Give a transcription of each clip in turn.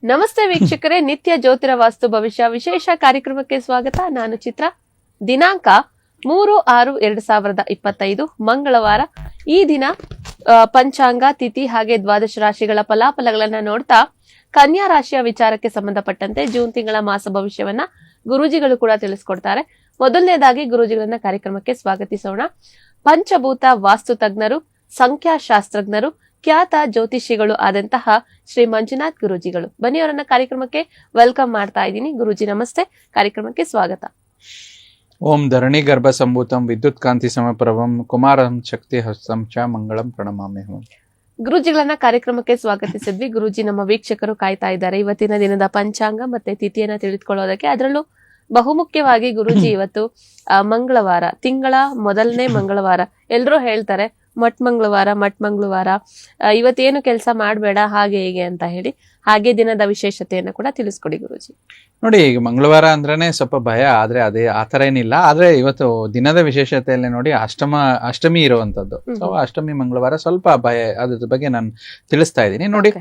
ನಮಸ್ತೆ ವೀಕ್ಷಕರೇ, ನಿತ್ಯ ಜ್ಯೋತಿರ ವಾಸ್ತು ಭವಿಷ್ಯ ವಿಶೇಷ ಕಾರ್ಯಕ್ರಮಕ್ಕೆ ಸ್ವಾಗತ. ನಾನು ಚಿತ್ರ. ದಿನಾಂಕ 3/6/2025 ಮಂಗಳವಾರ. ಈ ದಿನ ಪಂಚಾಂಗ, ತಿಥಿ ಹಾಗೆ ದ್ವಾದಶ ರಾಶಿಗಳ ಫಲಾಫಲಗಳನ್ನ ನೋಡ್ತಾ ಕನ್ಯಾ ರಾಶಿಯ ವಿಚಾರಕ್ಕೆ ಸಂಬಂಧಪಟ್ಟಂತೆ ಜೂನ್ ತಿಂಗಳ ಮಾಸ ಭವಿಷ್ಯವನ್ನ ಗುರೂಜಿಗಳು ಕೂಡ ತಿಳಿಸ್ಕೊಡ್ತಾರೆ. ಮೊದಲನೇದಾಗಿ ಗುರೂಜಿಗಳನ್ನ ಕಾರ್ಯಕ್ರಮಕ್ಕೆ ಸ್ವಾಗತಿಸೋಣ. ಪಂಚಭೂತ ವಾಸ್ತು ತಜ್ಞರು, ಸಂಖ್ಯಾಶಾಸ್ತ್ರಜ್ಞರು, ಖ್ಯಾತ ಜ್ಯೋತಿಷಿಗಳು ಆದಂತಹ ಶ್ರೀ ಮಂಜುನಾಥ್ ಗುರೂಜಿಗಳು. ಬನ್ನಿ ಅವರನ್ನ ಕಾರ್ಯಕ್ರಮಕ್ಕೆ ವೆಲ್ಕಮ್ ಮಾಡ್ತಾ ಇದ್ದೀನಿ. ಗುರೂಜಿ ನಮಸ್ತೆ, ಕಾರ್ಯಕ್ರಮಕ್ಕೆ ಸ್ವಾಗತ. ಓಂ ಧರಣಿ ಗರ್ಭ ಸಂಭೂತಂ ವಿದ್ಯುತ್ ಕಾಂತಿ ಸಮಪ್ರಭಂ ಕುಮಾರಂ ಶಕ್ತಿ ಹಸ್ತಂ ಚ ಮಂಗಳಂ ಪ್ರಣಮಾಮ್ಯಹಂ. ಗುರೂಜಿಗಳನ್ನ ಕಾರ್ಯಕ್ರಮಕ್ಕೆ ಸ್ವಾಗತಿಸಿದ್ವಿ. ಗುರೂಜಿ, ನಮ್ಮ ವೀಕ್ಷಕರು ಕಾಯ್ತಾ ಇದ್ದಾರೆ ಇವತ್ತಿನ ದಿನದ ಪಂಚಾಂಗ ಮತ್ತೆ ತಿಥಿಯನ್ನ ತಿಳಿದುಕೊಳ್ಳೋದಕ್ಕೆ. ಅದರಲ್ಲೂ ಬಹುಮುಖ್ಯವಾಗಿ ಗುರೂಜಿ, ಇವತ್ತು ಮಂಗಳವಾರ, ತಿಂಗಳ ಮೊದಲನೇ ಮಂಗಳವಾರ. ಎಲ್ರೂ ಹೇಳ್ತಾರೆ ಮಟ್ ಮಂಗಳವಾರ, ಇವತ್ತೇನು ಕೆಲಸ ಮಾಡಬೇಡ ಹಾಗೆ ಹೀಗೆ ಅಂತ ಹೇಳಿ. ಹಾಗೆ ದಿನದ ವಿಶೇಷತೆಯನ್ನು ಕೂಡ ತಿಳಿಸ್ಕೊಡಿ ಗುರೂಜಿ. ನೋಡಿ, ಈಗ ಮಂಗಳವಾರ ಅಂದ್ರೇನೆ ಸ್ವಲ್ಪ ಭಯ, ಆದ್ರೆ ಅದೇ ಆತರ ಏನಿಲ್ಲ. ಆದ್ರೆ ಇವತ್ತು ದಿನದ ವಿಶೇಷತೆಯಲ್ಲಿ ನೋಡಿ ಅಷ್ಟಮಿ ಇರುವಂತದ್ದು. ಸೊ ಅಷ್ಟಮಿ ಮಂಗಳವಾರ ಸ್ವಲ್ಪ ಭಯ, ಅದ್ರ ಬಗ್ಗೆ ನಾನು ತಿಳಿಸ್ತಾ ಇದ್ದೀನಿ. ನೋಡಿ,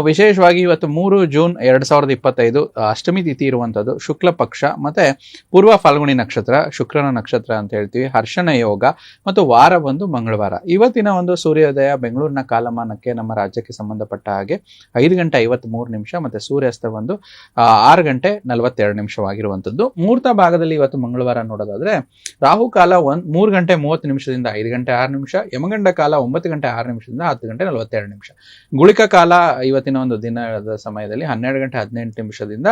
ವಿಶೇಷವಾಗಿ ಇವತ್ತು 3 ಜೂನ್ 2025 ಅಷ್ಟಮಿ ತಿಥಿ ಇರುವಂತದ್ದು. ಶುಕ್ಲ ಪಕ್ಷ ಮತ್ತೆ ಪೂರ್ವ ಫಾಲ್ಗುಣಿ ನಕ್ಷತ್ರ, ಶುಕ್ರನ ನಕ್ಷತ್ರ ಅಂತ ಹೇಳ್ತೀವಿ. ಹರ್ಷಣ ಯೋಗ ಮತ್ತು ವಾರ ಬಂದು ಮಂಗಳವಾರ. ಇವತ್ತಿನ ಒಂದು ಸೂರ್ಯೋದಯ ಬೆಂಗಳೂರಿನ ಕಾಲಮಾನಕ್ಕೆ ನಮ್ಮ ರಾಜ್ಯಕ್ಕೆ ಸಂಬಂಧಪಟ್ಟ ಹಾಗೆ 5:53 ಮತ್ತೆ ಸೂರ್ಯಾಸ್ತ ಒಂದು 6:42 ಮುಹೂರ್ತ ಭಾಗದಲ್ಲಿ ಇವತ್ತು ಮಂಗಳವಾರ ನೋಡೋದಾದ್ರೆ ರಾಹುಕಾಲ 3:30 5:06, ಯಮಗಂಡ ಕಾಲ 9:06 10:42. ಗುಳಿಕ ಕಾಲ ಇವತ್ತಿನ ಒಂದು ದಿನದ ಸಮಯದಲ್ಲಿ 12:18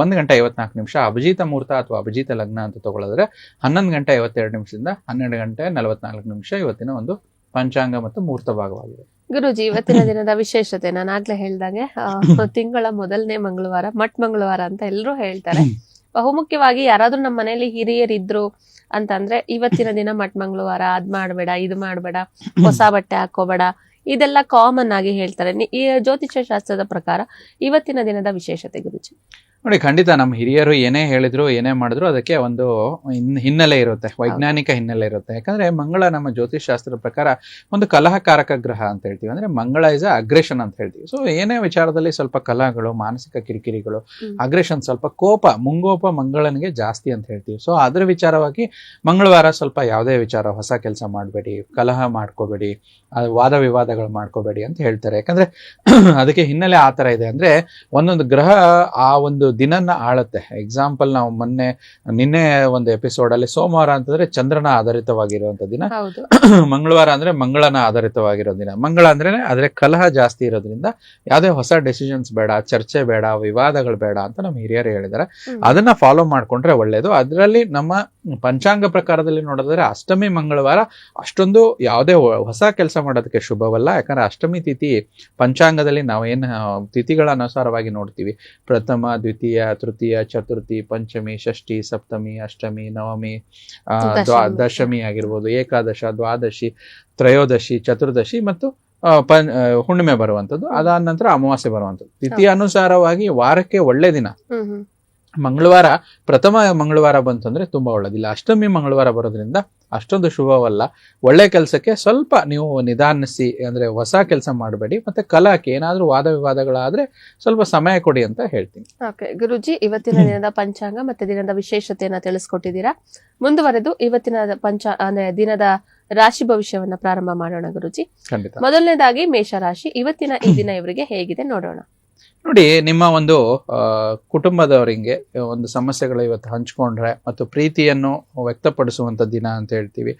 1:54. ಅಭಿಜಿತ ಮುಹೂರ್ತ ಅಥವಾ ಅಭಿಜಿತ ಲಗ್ನ ಅಂತ ತಗೊಳ್ಳೋದ್ರೆ 11:52 12:44 ಇವತ್ತಿನ ಒಂದು ಪಂಚಾಂಗ ಮತ್ತು ಮುಹೂರ್ತ ಭಾಗವಾಗಿದೆ. ಗುರೂಜಿ, ಇವತ್ತಿನ ದಿನದ ವಿಶೇಷತೆ ನಾನು ಆಗ್ಲೇ ಹೇಳ್ದಂಗೆ ತಿಂಗಳ ಮೊದಲನೇ ಮಂಗಳವಾರ, ಮಟ್ ಮಂಗಳವಾರ ಅಂತ ಎಲ್ಲರೂ ಹೇಳ್ತಾರೆ. ಬಹುಮುಖ್ಯವಾಗಿ ಯಾರಾದ್ರೂ ನಮ್ಮ ಮನೆಯಲ್ಲಿ ಹಿರಿಯರಿದ್ರು ಅಂತಂದ್ರೆ ಇವತ್ತಿನ ದಿನ ಮಟ್ ಮಂಗಳವಾರ, ಅದ್ ಮಾಡ್ಬೇಡ, ಇದು ಮಾಡ್ಬೇಡ, ಹೊಸ ಬಟ್ಟೆ ಹಾಕೋಬೇಡ, ಇದೆಲ್ಲ ಕಾಮನ್ ಆಗಿ ಹೇಳ್ತಾರೆ. ಈ ಜ್ಯೋತಿಷ್ಯ ಶಾಸ್ತ್ರದ ಪ್ರಕಾರ ಇವತ್ತಿನ ದಿನದ ವಿಶೇಷತೆ ಗುರೂಜಿ. ನೋಡಿ, ಖಂಡಿತ ನಮ್ಮ ಹಿರಿಯರು ಏನೇ ಹೇಳಿದ್ರು ಏನೇ ಮಾಡಿದ್ರು ಅದಕ್ಕೆ ಒಂದು ಹಿನ್ನೆಲೆ ಇರುತ್ತೆ, ವೈಜ್ಞಾನಿಕ ಹಿನ್ನೆಲೆ ಇರುತ್ತೆ. ಯಾಕಂದ್ರೆ ಮಂಗಳ ನಮ್ಮ ಜ್ಯೋತಿಷ್ ಶಾಸ್ತ್ರದ ಪ್ರಕಾರ ಒಂದು ಕಲಹಕಾರಕ ಗ್ರಹ ಅಂತ ಹೇಳ್ತೀವಿ. ಅಂದ್ರೆ ಮಂಗಳ ಇಸ್ ಅಗ್ರೆಷನ್ ಅಂತ ಹೇಳ್ತೀವಿ. ಸೊ ಏನೇ ವಿಚಾರದಲ್ಲಿ ಸ್ವಲ್ಪ ಕಲಹಗಳು, ಮಾನಸಿಕ ಕಿರಿಕಿರಿಗಳು, ಅಗ್ರೆಷನ್, ಸ್ವಲ್ಪ ಕೋಪ, ಮುಂಗೋಪ ಮಂಗಳನಿಗೆ ಜಾಸ್ತಿ ಅಂತ ಹೇಳ್ತೀವಿ. ಸೊ ಅದ್ರ ವಿಚಾರವಾಗಿ ಮಂಗಳವಾರ ಸ್ವಲ್ಪ ಯಾವುದೇ ವಿಚಾರ, ಹೊಸ ಕೆಲಸ ಮಾಡಬೇಡಿ, ಕಲಹ ಮಾಡ್ಕೋಬೇಡಿ, ವಾದ ವಿವಾದಗಳು ಮಾಡ್ಕೋಬೇಡಿ ಅಂತ ಹೇಳ್ತಾರೆ. ಯಾಕಂದ್ರೆ ಅದಕ್ಕೆ ಹಿನ್ನೆಲೆ ಆ ತರ ಇದೆ. ಅಂದ್ರೆ ಒಂದೊಂದು ಗ್ರಹ ಆ ಒಂದು ದಿನನ ಆಳುತ್ತೆ. ಎಕ್ಸಾಂಪಲ್, ನಾವು ನಿನ್ನೆ ಒಂದು ಎಪಿಸೋಡ್ ಅಲ್ಲಿ ಸೋಮವಾರ ಅಂತಂದ್ರೆ ಚಂದ್ರನ ಆಧಾರಿತವಾಗಿರುವಂತ ದಿನ, ಮಂಗಳವಾರ ಅಂದ್ರೆ ಮಂಗಳನ ಆಧಾರಿತವಾಗಿರೋ ದಿನ. ಮಂಗಳ ಅಂದ್ರೆ ಆದ್ರೆ ಕಲಹ ಜಾಸ್ತಿ ಇರೋದ್ರಿಂದ ಯಾವುದೇ ಹೊಸ ಡೆಸಿಷನ್ಸ್ ಬೇಡ, ಚರ್ಚೆ ಬೇಡ, ವಿವಾದಗಳು ಬೇಡ ಅಂತ ನಮ್ಮ ಹಿರಿಯರು ಹೇಳಿದ್ದಾರೆ. ಅದನ್ನ ಫಾಲೋ ಮಾಡ್ಕೊಂಡ್ರೆ ಒಳ್ಳೇದು. ಅದರಲ್ಲಿ ನಮ್ಮ ಪಂಚಾಂಗ ಪ್ರಕಾರದಲ್ಲಿ ನೋಡಿದ್ರೆ ಅಷ್ಟಮಿ ಮಂಗಳವಾರ ಅಷ್ಟೊಂದು ಯಾವುದೇ ಹೊಸ ಕೆಲಸ ಮಾಡೋದಕ್ಕೆ ಶುಭವಲ್ಲ. ಯಾಕಂದ್ರೆ ಅಷ್ಟಮಿ ತಿಥಿ ಪಂಚಾಂಗದಲ್ಲಿ ನಾವು ಏನು ತಿಥಿಗಳ ಅನುಸಾರವಾಗಿ ನೋಡ್ತೀವಿ, ಪ್ರಥಮ, ದ್ವಿತೀಯ, ತೃತೀಯ, ಚತುರ್ಥಿ, ಪಂಚಮಿ, ಷಷ್ಠಿ, ಸಪ್ತಮಿ, ಅಷ್ಟಮಿ, ನವಮಿ, ದಶಮಿ ಆಗಿರ್ಬೋದು, ಏಕಾದಶ, ದ್ವಾದಶಿ, ತ್ರಯೋದಶಿ, ಚತುರ್ದಶಿ ಮತ್ತು ಹುಣ್ಣಿಮೆ ಬರುವಂಥದ್ದು. ಅದಾದ ನಂತರ ಅಮಾವಾಸ್ಯೆ ಬರುವಂಥದ್ದು. ತಿಥಿ ಅನುಸಾರವಾಗಿ ವಾರಕ್ಕೆ ಒಳ್ಳೆ ದಿನ ಮಂಗಳವಾರ. ಪ್ರಥಮ ಮಂಗಳವಾರ ಬಂತಂದ್ರೆ ತುಂಬಾ ಒಳ್ಳೇದಿಲ್ಲ. ಅಷ್ಟಮಿ ಮಂಗಳವಾರ ಬರೋದ್ರಿಂದ ಅಷ್ಟೊಂದು ಶುಭವಲ್ಲ. ಒಳ್ಳೆ ಕೆಲಸಕ್ಕೆ ಸ್ವಲ್ಪ ನೀವು ನಿಧಾನಿಸಿ, ಅಂದ್ರೆ ಹೊಸ ಕೆಲಸ ಮಾಡಬೇಡಿ. ಮತ್ತೆ ಕಲಹಕ್ಕೆ ಏನಾದ್ರೂ ವಾದ ವಿವಾದಗಳಾದ್ರೆ ಸ್ವಲ್ಪ ಸಮಯ ಕೊಡಿ ಅಂತ ಹೇಳ್ತೀನಿ. ಓಕೆ ಗುರೂಜಿ, ಇವತ್ತಿನ ದಿನದ ಪಂಚಾಂಗ ಮತ್ತೆ ದಿನದ ವಿಶೇಷತೆಯನ್ನ ತಿಳಿಸ್ಕೊಟ್ಟಿದ್ದೀರಾ. ಮುಂದುವರೆದು ಇವತ್ತಿನ ಅಂದ್ರೆ ದಿನದ ರಾಶಿ ಭವಿಷ್ಯವನ್ನ ಪ್ರಾರಂಭ ಮಾಡೋಣ ಗುರೂಜಿ. ಖಂಡಿತ. ಮೊದಲನೇದಾಗಿ ಮೇಷರಾಶಿ. ಇವತ್ತಿನ ಈ ದಿನ ಇವರಿಗೆ ಹೇಗಿದೆ ನೋಡೋಣ. ನೋಡಿ, ನಿಮ್ಮ ಒಂದು ಕುಟುಂಬದವರಿಗೆ ಒಂದು ಸಮಸ್ಯೆಗಳು ಇವತ್ತು ಹಂಚ್ಕೊಂಡ್ರೆ ಮತ್ತು ಪ್ರೀತಿಯನ್ನು ವ್ಯಕ್ತಪಡಿಸುವಂತ ದಿನ ಅಂತ ಹೇಳ್ತೀವಿ.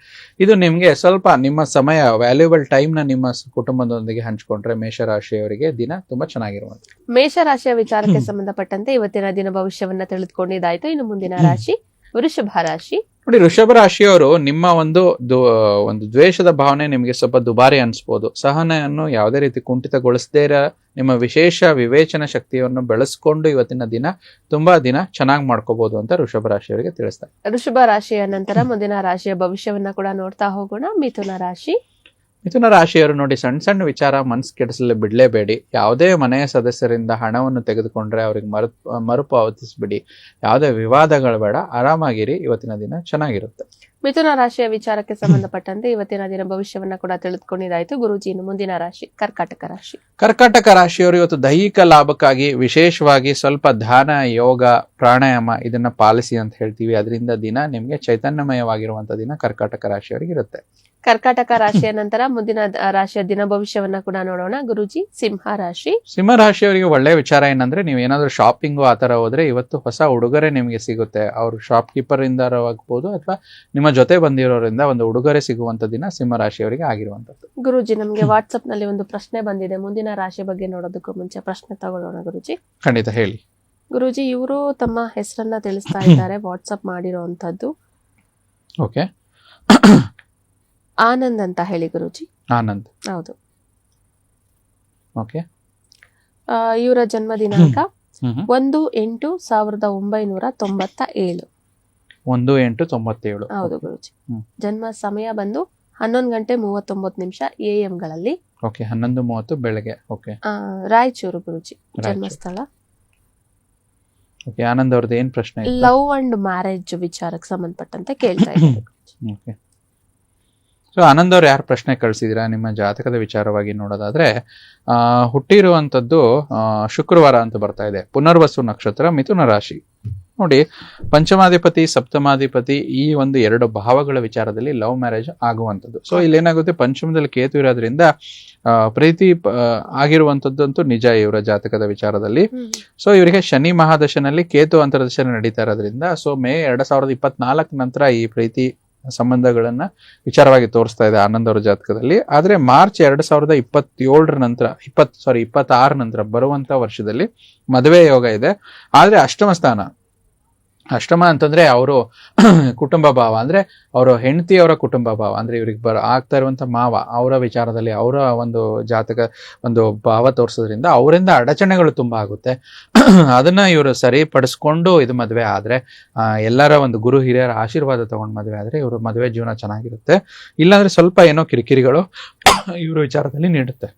ಇದು ನಿಮ್ಗೆ ಸ್ವಲ್ಪ ನಿಮ್ಮ ಸಮಯ, ವ್ಯಾಲ್ಯೂಬಲ್ ಟೈಮ್ ನ ನಿಮ್ಮ ಕುಟುಂಬದೊಂದಿಗೆ ಹಂಚ್ಕೊಂಡ್ರೆ ಮೇಷರಾಶಿಯವರಿಗೆ ದಿನ ತುಂಬಾ ಚೆನ್ನಾಗಿರುವಂತ. ಮೇಷರಾಶಿಯ ವಿಚಾರಕ್ಕೆ ಸಂಬಂಧಪಟ್ಟಂತೆ ಇವತ್ತಿನ ದಿನ ಭವಿಷ್ಯವನ್ನ ತಿಳಿದುಕೊಂಡಿದ್ದಾಯ್ತು. ಇನ್ನು ಮುಂದಿನ ರಾಶಿ ವೃಷಭ ರಾಶಿ. ನೋಡಿ, ವೃಷಭ ರಾಶಿಯವರು ನಿಮ್ಮ ಒಂದು ದ್ವೇಷದ ಭಾವನೆ ನಿಮಗೆ ಸ್ವಲ್ಪ ದುಬಾರಿ ಅನ್ಸ್ಬೋದು. ಸಹನೆಯನ್ನು ಯಾವುದೇ ರೀತಿ ಕುಂಠಿತಗೊಳಿಸದೇ ನಿಮ್ಮ ವಿಶೇಷ ವಿವೇಚನ ಶಕ್ತಿಯನ್ನು ಬೆಳೆಸ್ಕೊಂಡು ಇವತ್ತಿನ ದಿನ ತುಂಬಾ ದಿನ ಚೆನ್ನಾಗಿ ಮಾಡ್ಕೋಬಹುದು ಅಂತ ವೃಷಭ ರಾಶಿಯವರಿಗೆ ತಿಳಿಸ್ತಾರೆ. ವೃಷಭ ರಾಶಿಯ ನಂತರ ಮುಂದಿನ ರಾಶಿಯ ಭವಿಷ್ಯವನ್ನ ಕೂಡ ನೋಡ್ತಾ ಹೋಗೋಣ. ಮಿಥುನ ರಾಶಿ. ಮಿಥುನ ರಾಶಿಯವರು ನೋಡಿ, ಸಣ್ಣ ಸಣ್ಣ ವಿಚಾರ ಮನಸ್ಸು ಕೆಡಿಸಲು ಬಿಡಲೇಬೇಡಿ. ಯಾವುದೇ ಮನೆಯ ಸದಸ್ಯರಿಂದ ಹಣವನ್ನು ತೆಗೆದುಕೊಂಡ್ರೆ ಅವ್ರಿಗೆ ಮರುಪಾವತಿಸ್ಬಿಡಿ. ಯಾವುದೇ ವಿವಾದಗಳು ಬೇಡ, ಆರಾಮಾಗಿರಿ. ಇವತ್ತಿನ ದಿನ ಚೆನ್ನಾಗಿರುತ್ತೆ. ಮಿಥುನ ರಾಶಿಯ ವಿಚಾರಕ್ಕೆ ಸಂಬಂಧಪಟ್ಟಂತೆ ಇವತ್ತಿನ ದಿನ ಭವಿಷ್ಯವನ್ನ ಕೂಡ ತಿಳಿದುಕೊಂಡಿದ್ದಾಯ್ತು. ಗುರೂಜಿ, ಇನ್ನು ಮುಂದಿನ ರಾಶಿ ಕರ್ಕಾಟಕ ರಾಶಿ. ಕರ್ಕಾಟಕ ರಾಶಿಯವರು ಇವತ್ತು ದೈಹಿಕ ಲಾಭಕ್ಕಾಗಿ ವಿಶೇಷವಾಗಿ ಸ್ವಲ್ಪ ಧ್ಯಾನ, ಯೋಗ, ಪ್ರಾಣಾಯಾಮ ಇದನ್ನ ಪಾಲಿಸಿ ಅಂತ ಹೇಳ್ತೀವಿ. ಅದರಿಂದ ದಿನ ನಿಮ್ಗೆ ಚೈತನ್ಯಮಯವಾಗಿರುವಂತ ದಿನ ಕರ್ಕಾಟಕ ರಾಶಿಯವರಿಗೆ ಇರುತ್ತೆ. ಕರ್ಕಾಟಕ ರಾಶಿಯ ನಂತರ ಮುಂದಿನ ರಾಶಿಯ ದಿನ ಭವಿಷ್ಯವನ್ನ ಕೂಡ ನೋಡೋಣ. ಗುರೂಜಿ, ಸಿಂಹ ರಾಶಿ. ಸಿಂಹ ರಾಶಿಯವರಿಗೆ ಒಳ್ಳೆ ವಿಚಾರ ಏನಂದ್ರೆ, ನೀವು ಏನಾದ್ರು ಶಾಪಿಂಗು ಆತರ ಹೋದ್ರೆ ಇವತ್ತು ಹೊಸ ಉಡುಗೊರೆ ನಿಮ್ಗೆ ಸಿಗುತ್ತೆ. ಅವ್ರು ಶಾಪ್ ಕೀಪರ್ ಇಂದ ಆಗ್ಬೋದು ಅಥವಾ ನಿಮ್ಮ ಜೊತೆ ಬಂದಿರೋರಿಂದ ಒಂದು ಉಡುಗೊರೆ ಸಿಗುವಂತ ದಿನ ಸಿಂಹ ರಾಶಿಯವರಿಗೆ ಆಗಿರುವಂತದ್ದು. ಗುರೂಜಿ, ನಮ್ಗೆ ವಾಟ್ಸ್ಆಪ್ ನಲ್ಲಿ ಒಂದು ಪ್ರಶ್ನೆ ಬಂದಿದೆ. ಮುಂದಿನ ರಾಶಿ ಬಗ್ಗೆ ನೋಡೋದಕ್ಕೂ ಮುಂಚೆ ಪ್ರಶ್ನೆ ತಗೊಳ್ಳೋಣ ಗುರೂಜಿ. ಖಂಡಿತ ಹೇಳಿ. ಗುರೂಜಿ, ಇವರು ತಮ್ಮ ಹೆಸರನ್ನ ತಿಳಿಸ್ತಾ ಇದ್ದಾರೆ ವಾಟ್ಸ್ಆಪ್ ಮಾಡಿರೋಂಥದ್ದು. ಓಕೆ, ಆನಂದ್ ಅಂತ ಹೇಳಿ ಗುರೂಜಿ. ಆನಂದ್, ಹೌದು. ಓಕೆ. ಇವರ ಜನ್ಮ ದಿನಾಂಕ 1/8/1997. 1/8/97. ಹೌದು ಗುರೂಜಿ. ಜನ್ಮ ಸಮಯ ಬಂದು 11:39 AM ಗಳಲ್ಲಿ. ಓಕೆ, 11:30 ಬೆಳಗ್ಗೆ. ಓಕೆ. ರಾಯಚೂರು ಗುರೂಜಿ ಜನ್ಮಸ್ಥಳ. ಓಕೆ, ಆನಂದ್ ಅವ್ರದ್ದು ಏನ್ ಪ್ರಶ್ನೆ? ಲವ್ ಅಂಡ್ ಮ್ಯಾರೇಜ್ ವಿಚಾರಕ್ಕೆ ಸಂಬಂಧಪಟ್ಟಂತೆ ಕೇಳ್ತಾ ಇದ್ದಾರೆ. ಓಕೆ. ಸೊ ಆನಂದ್ ಅವ್ರು ಯಾರು ಪ್ರಶ್ನೆ ಕಳಿಸಿದಿರಾ ನಿಮ್ಮ ಜಾತಕದ ವಿಚಾರವಾಗಿ ನೋಡೋದಾದ್ರೆ, ಹುಟ್ಟಿರುವಂತದ್ದು ಶುಕ್ರವಾರ ಅಂತ ಬರ್ತಾ ಇದೆ. ಪುನರ್ವಸು ನಕ್ಷತ್ರ, ಮಿಥುನ ರಾಶಿ. ನೋಡಿ, ಪಂಚಮಾಧಿಪತಿ, ಸಪ್ತಮಾಧಿಪತಿ ಈ ಒಂದು 2 ಭಾವಗಳ ವಿಚಾರದಲ್ಲಿ ಲವ್ ಮ್ಯಾರೇಜ್ ಆಗುವಂಥದ್ದು. ಸೊ ಇಲ್ಲೇನಾಗುತ್ತೆ, ಪಂಚಮದಲ್ಲಿ ಕೇತು ಇರೋದ್ರಿಂದ ಪ್ರೀತಿ ಆಗಿರುವಂತದ್ದಂತೂ ನಿಜ ಇವರ ಜಾತಕದ ವಿಚಾರದಲ್ಲಿ. ಸೊ ಇವರಿಗೆ ಶನಿ ಮಹಾದಶನಲ್ಲಿ ಕೇತು ಅಂತರ್ದಶ ನಡೀತಾ ಇರೋದ್ರಿಂದ ಸೊ ಮೇ 2024 ನಂತರ ಈ ಪ್ರೀತಿ ಸಂಬಂಧಗಳನ್ನ ವಿಚಾರವಾಗಿ ತೋರಿಸ್ತಾ ಇದೆ ಆನಂದ್ ಅವರ ಜಾತಕದಲ್ಲಿ. ಆದ್ರೆ ಮಾರ್ಚ್ 2027 ನಂತರ 26 ನಂತರ ಬರುವಂತ ವರ್ಷದಲ್ಲಿ ಮದುವೆ ಯೋಗ ಇದೆ. ಆದ್ರೆ ಅಷ್ಟಮ ಅಂತಂದ್ರೆ ಅವರು ಕುಟುಂಬ ಭಾವ, ಅಂದ್ರೆ ಅವರು ಹೆಂಡತಿಯವರ ಕುಟುಂಬ ಭಾವ, ಅಂದ್ರೆ ಇವ್ರಿಗೆ ಆಗ್ತಾ ಇರುವಂತ ಮಾವ ಅವರ ವಿಚಾರದಲ್ಲಿ ಅವರ ಒಂದು ಜಾತಕ ಒಂದು ಭಾವ ತೋರಿಸೋದ್ರಿಂದ ಅವರಿಂದ ಅಡಚಣೆಗಳು ತುಂಬಾ ಆಗುತ್ತೆ. ಅದನ್ನ ಇವರು ಸರಿಪಡಿಸ್ಕೊಂಡು ಇದು ಮದುವೆ ಆದ್ರೆ, ಎಲ್ಲರ ಒಂದು ಗುರು ಹಿರಿಯರ ಆಶೀರ್ವಾದ ತಗೊಂಡು ಮದುವೆ ಆದ್ರೆ ಇವರು ಮದುವೆ ಜೀವನ ಚೆನ್ನಾಗಿರುತ್ತೆ. ಇಲ್ಲಾಂದ್ರೆ ಸ್ವಲ್ಪ ಏನೋ ಕಿರಿಕಿರಿಗಳು ಇವ್ರ ವಿಚಾರದಲ್ಲಿ ನೀಡುತ್ತೆ.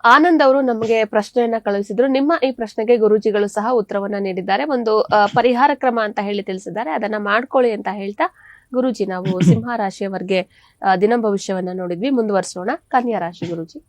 ಆನಂದ್ ಅವರು ನಮಗೆ ಪ್ರಶ್ನೆಯನ್ನ ಕಳುಹಿಸಿದ್ರು. ನಿಮ್ಮ ಈ ಪ್ರಶ್ನೆಗೆ ಗುರೂಜಿಗಳು ಸಹ ಉತ್ತರವನ್ನ ನೀಡಿದ್ದಾರೆ. ಒಂದು ಪರಿಹಾರ ಕ್ರಮ ಅಂತ ಹೇಳಿ ತಿಳಿಸಿದ್ದಾರೆ, ಅದನ್ನ ಮಾಡ್ಕೊಳ್ಳಿ ಅಂತ ಹೇಳ್ತಾ ಗುರೂಜಿ, ನಾವು ಸಿಂಹ ರಾಶಿಯವರಿಗೆ ದಿನ ಭವಿಷ್ಯವನ್ನ ನೋಡಿದ್ವಿ. ಮುಂದುವರಿಸೋಣ. ಕನ್ಯಾ ರಾಶಿ ಗುರೂಜಿ.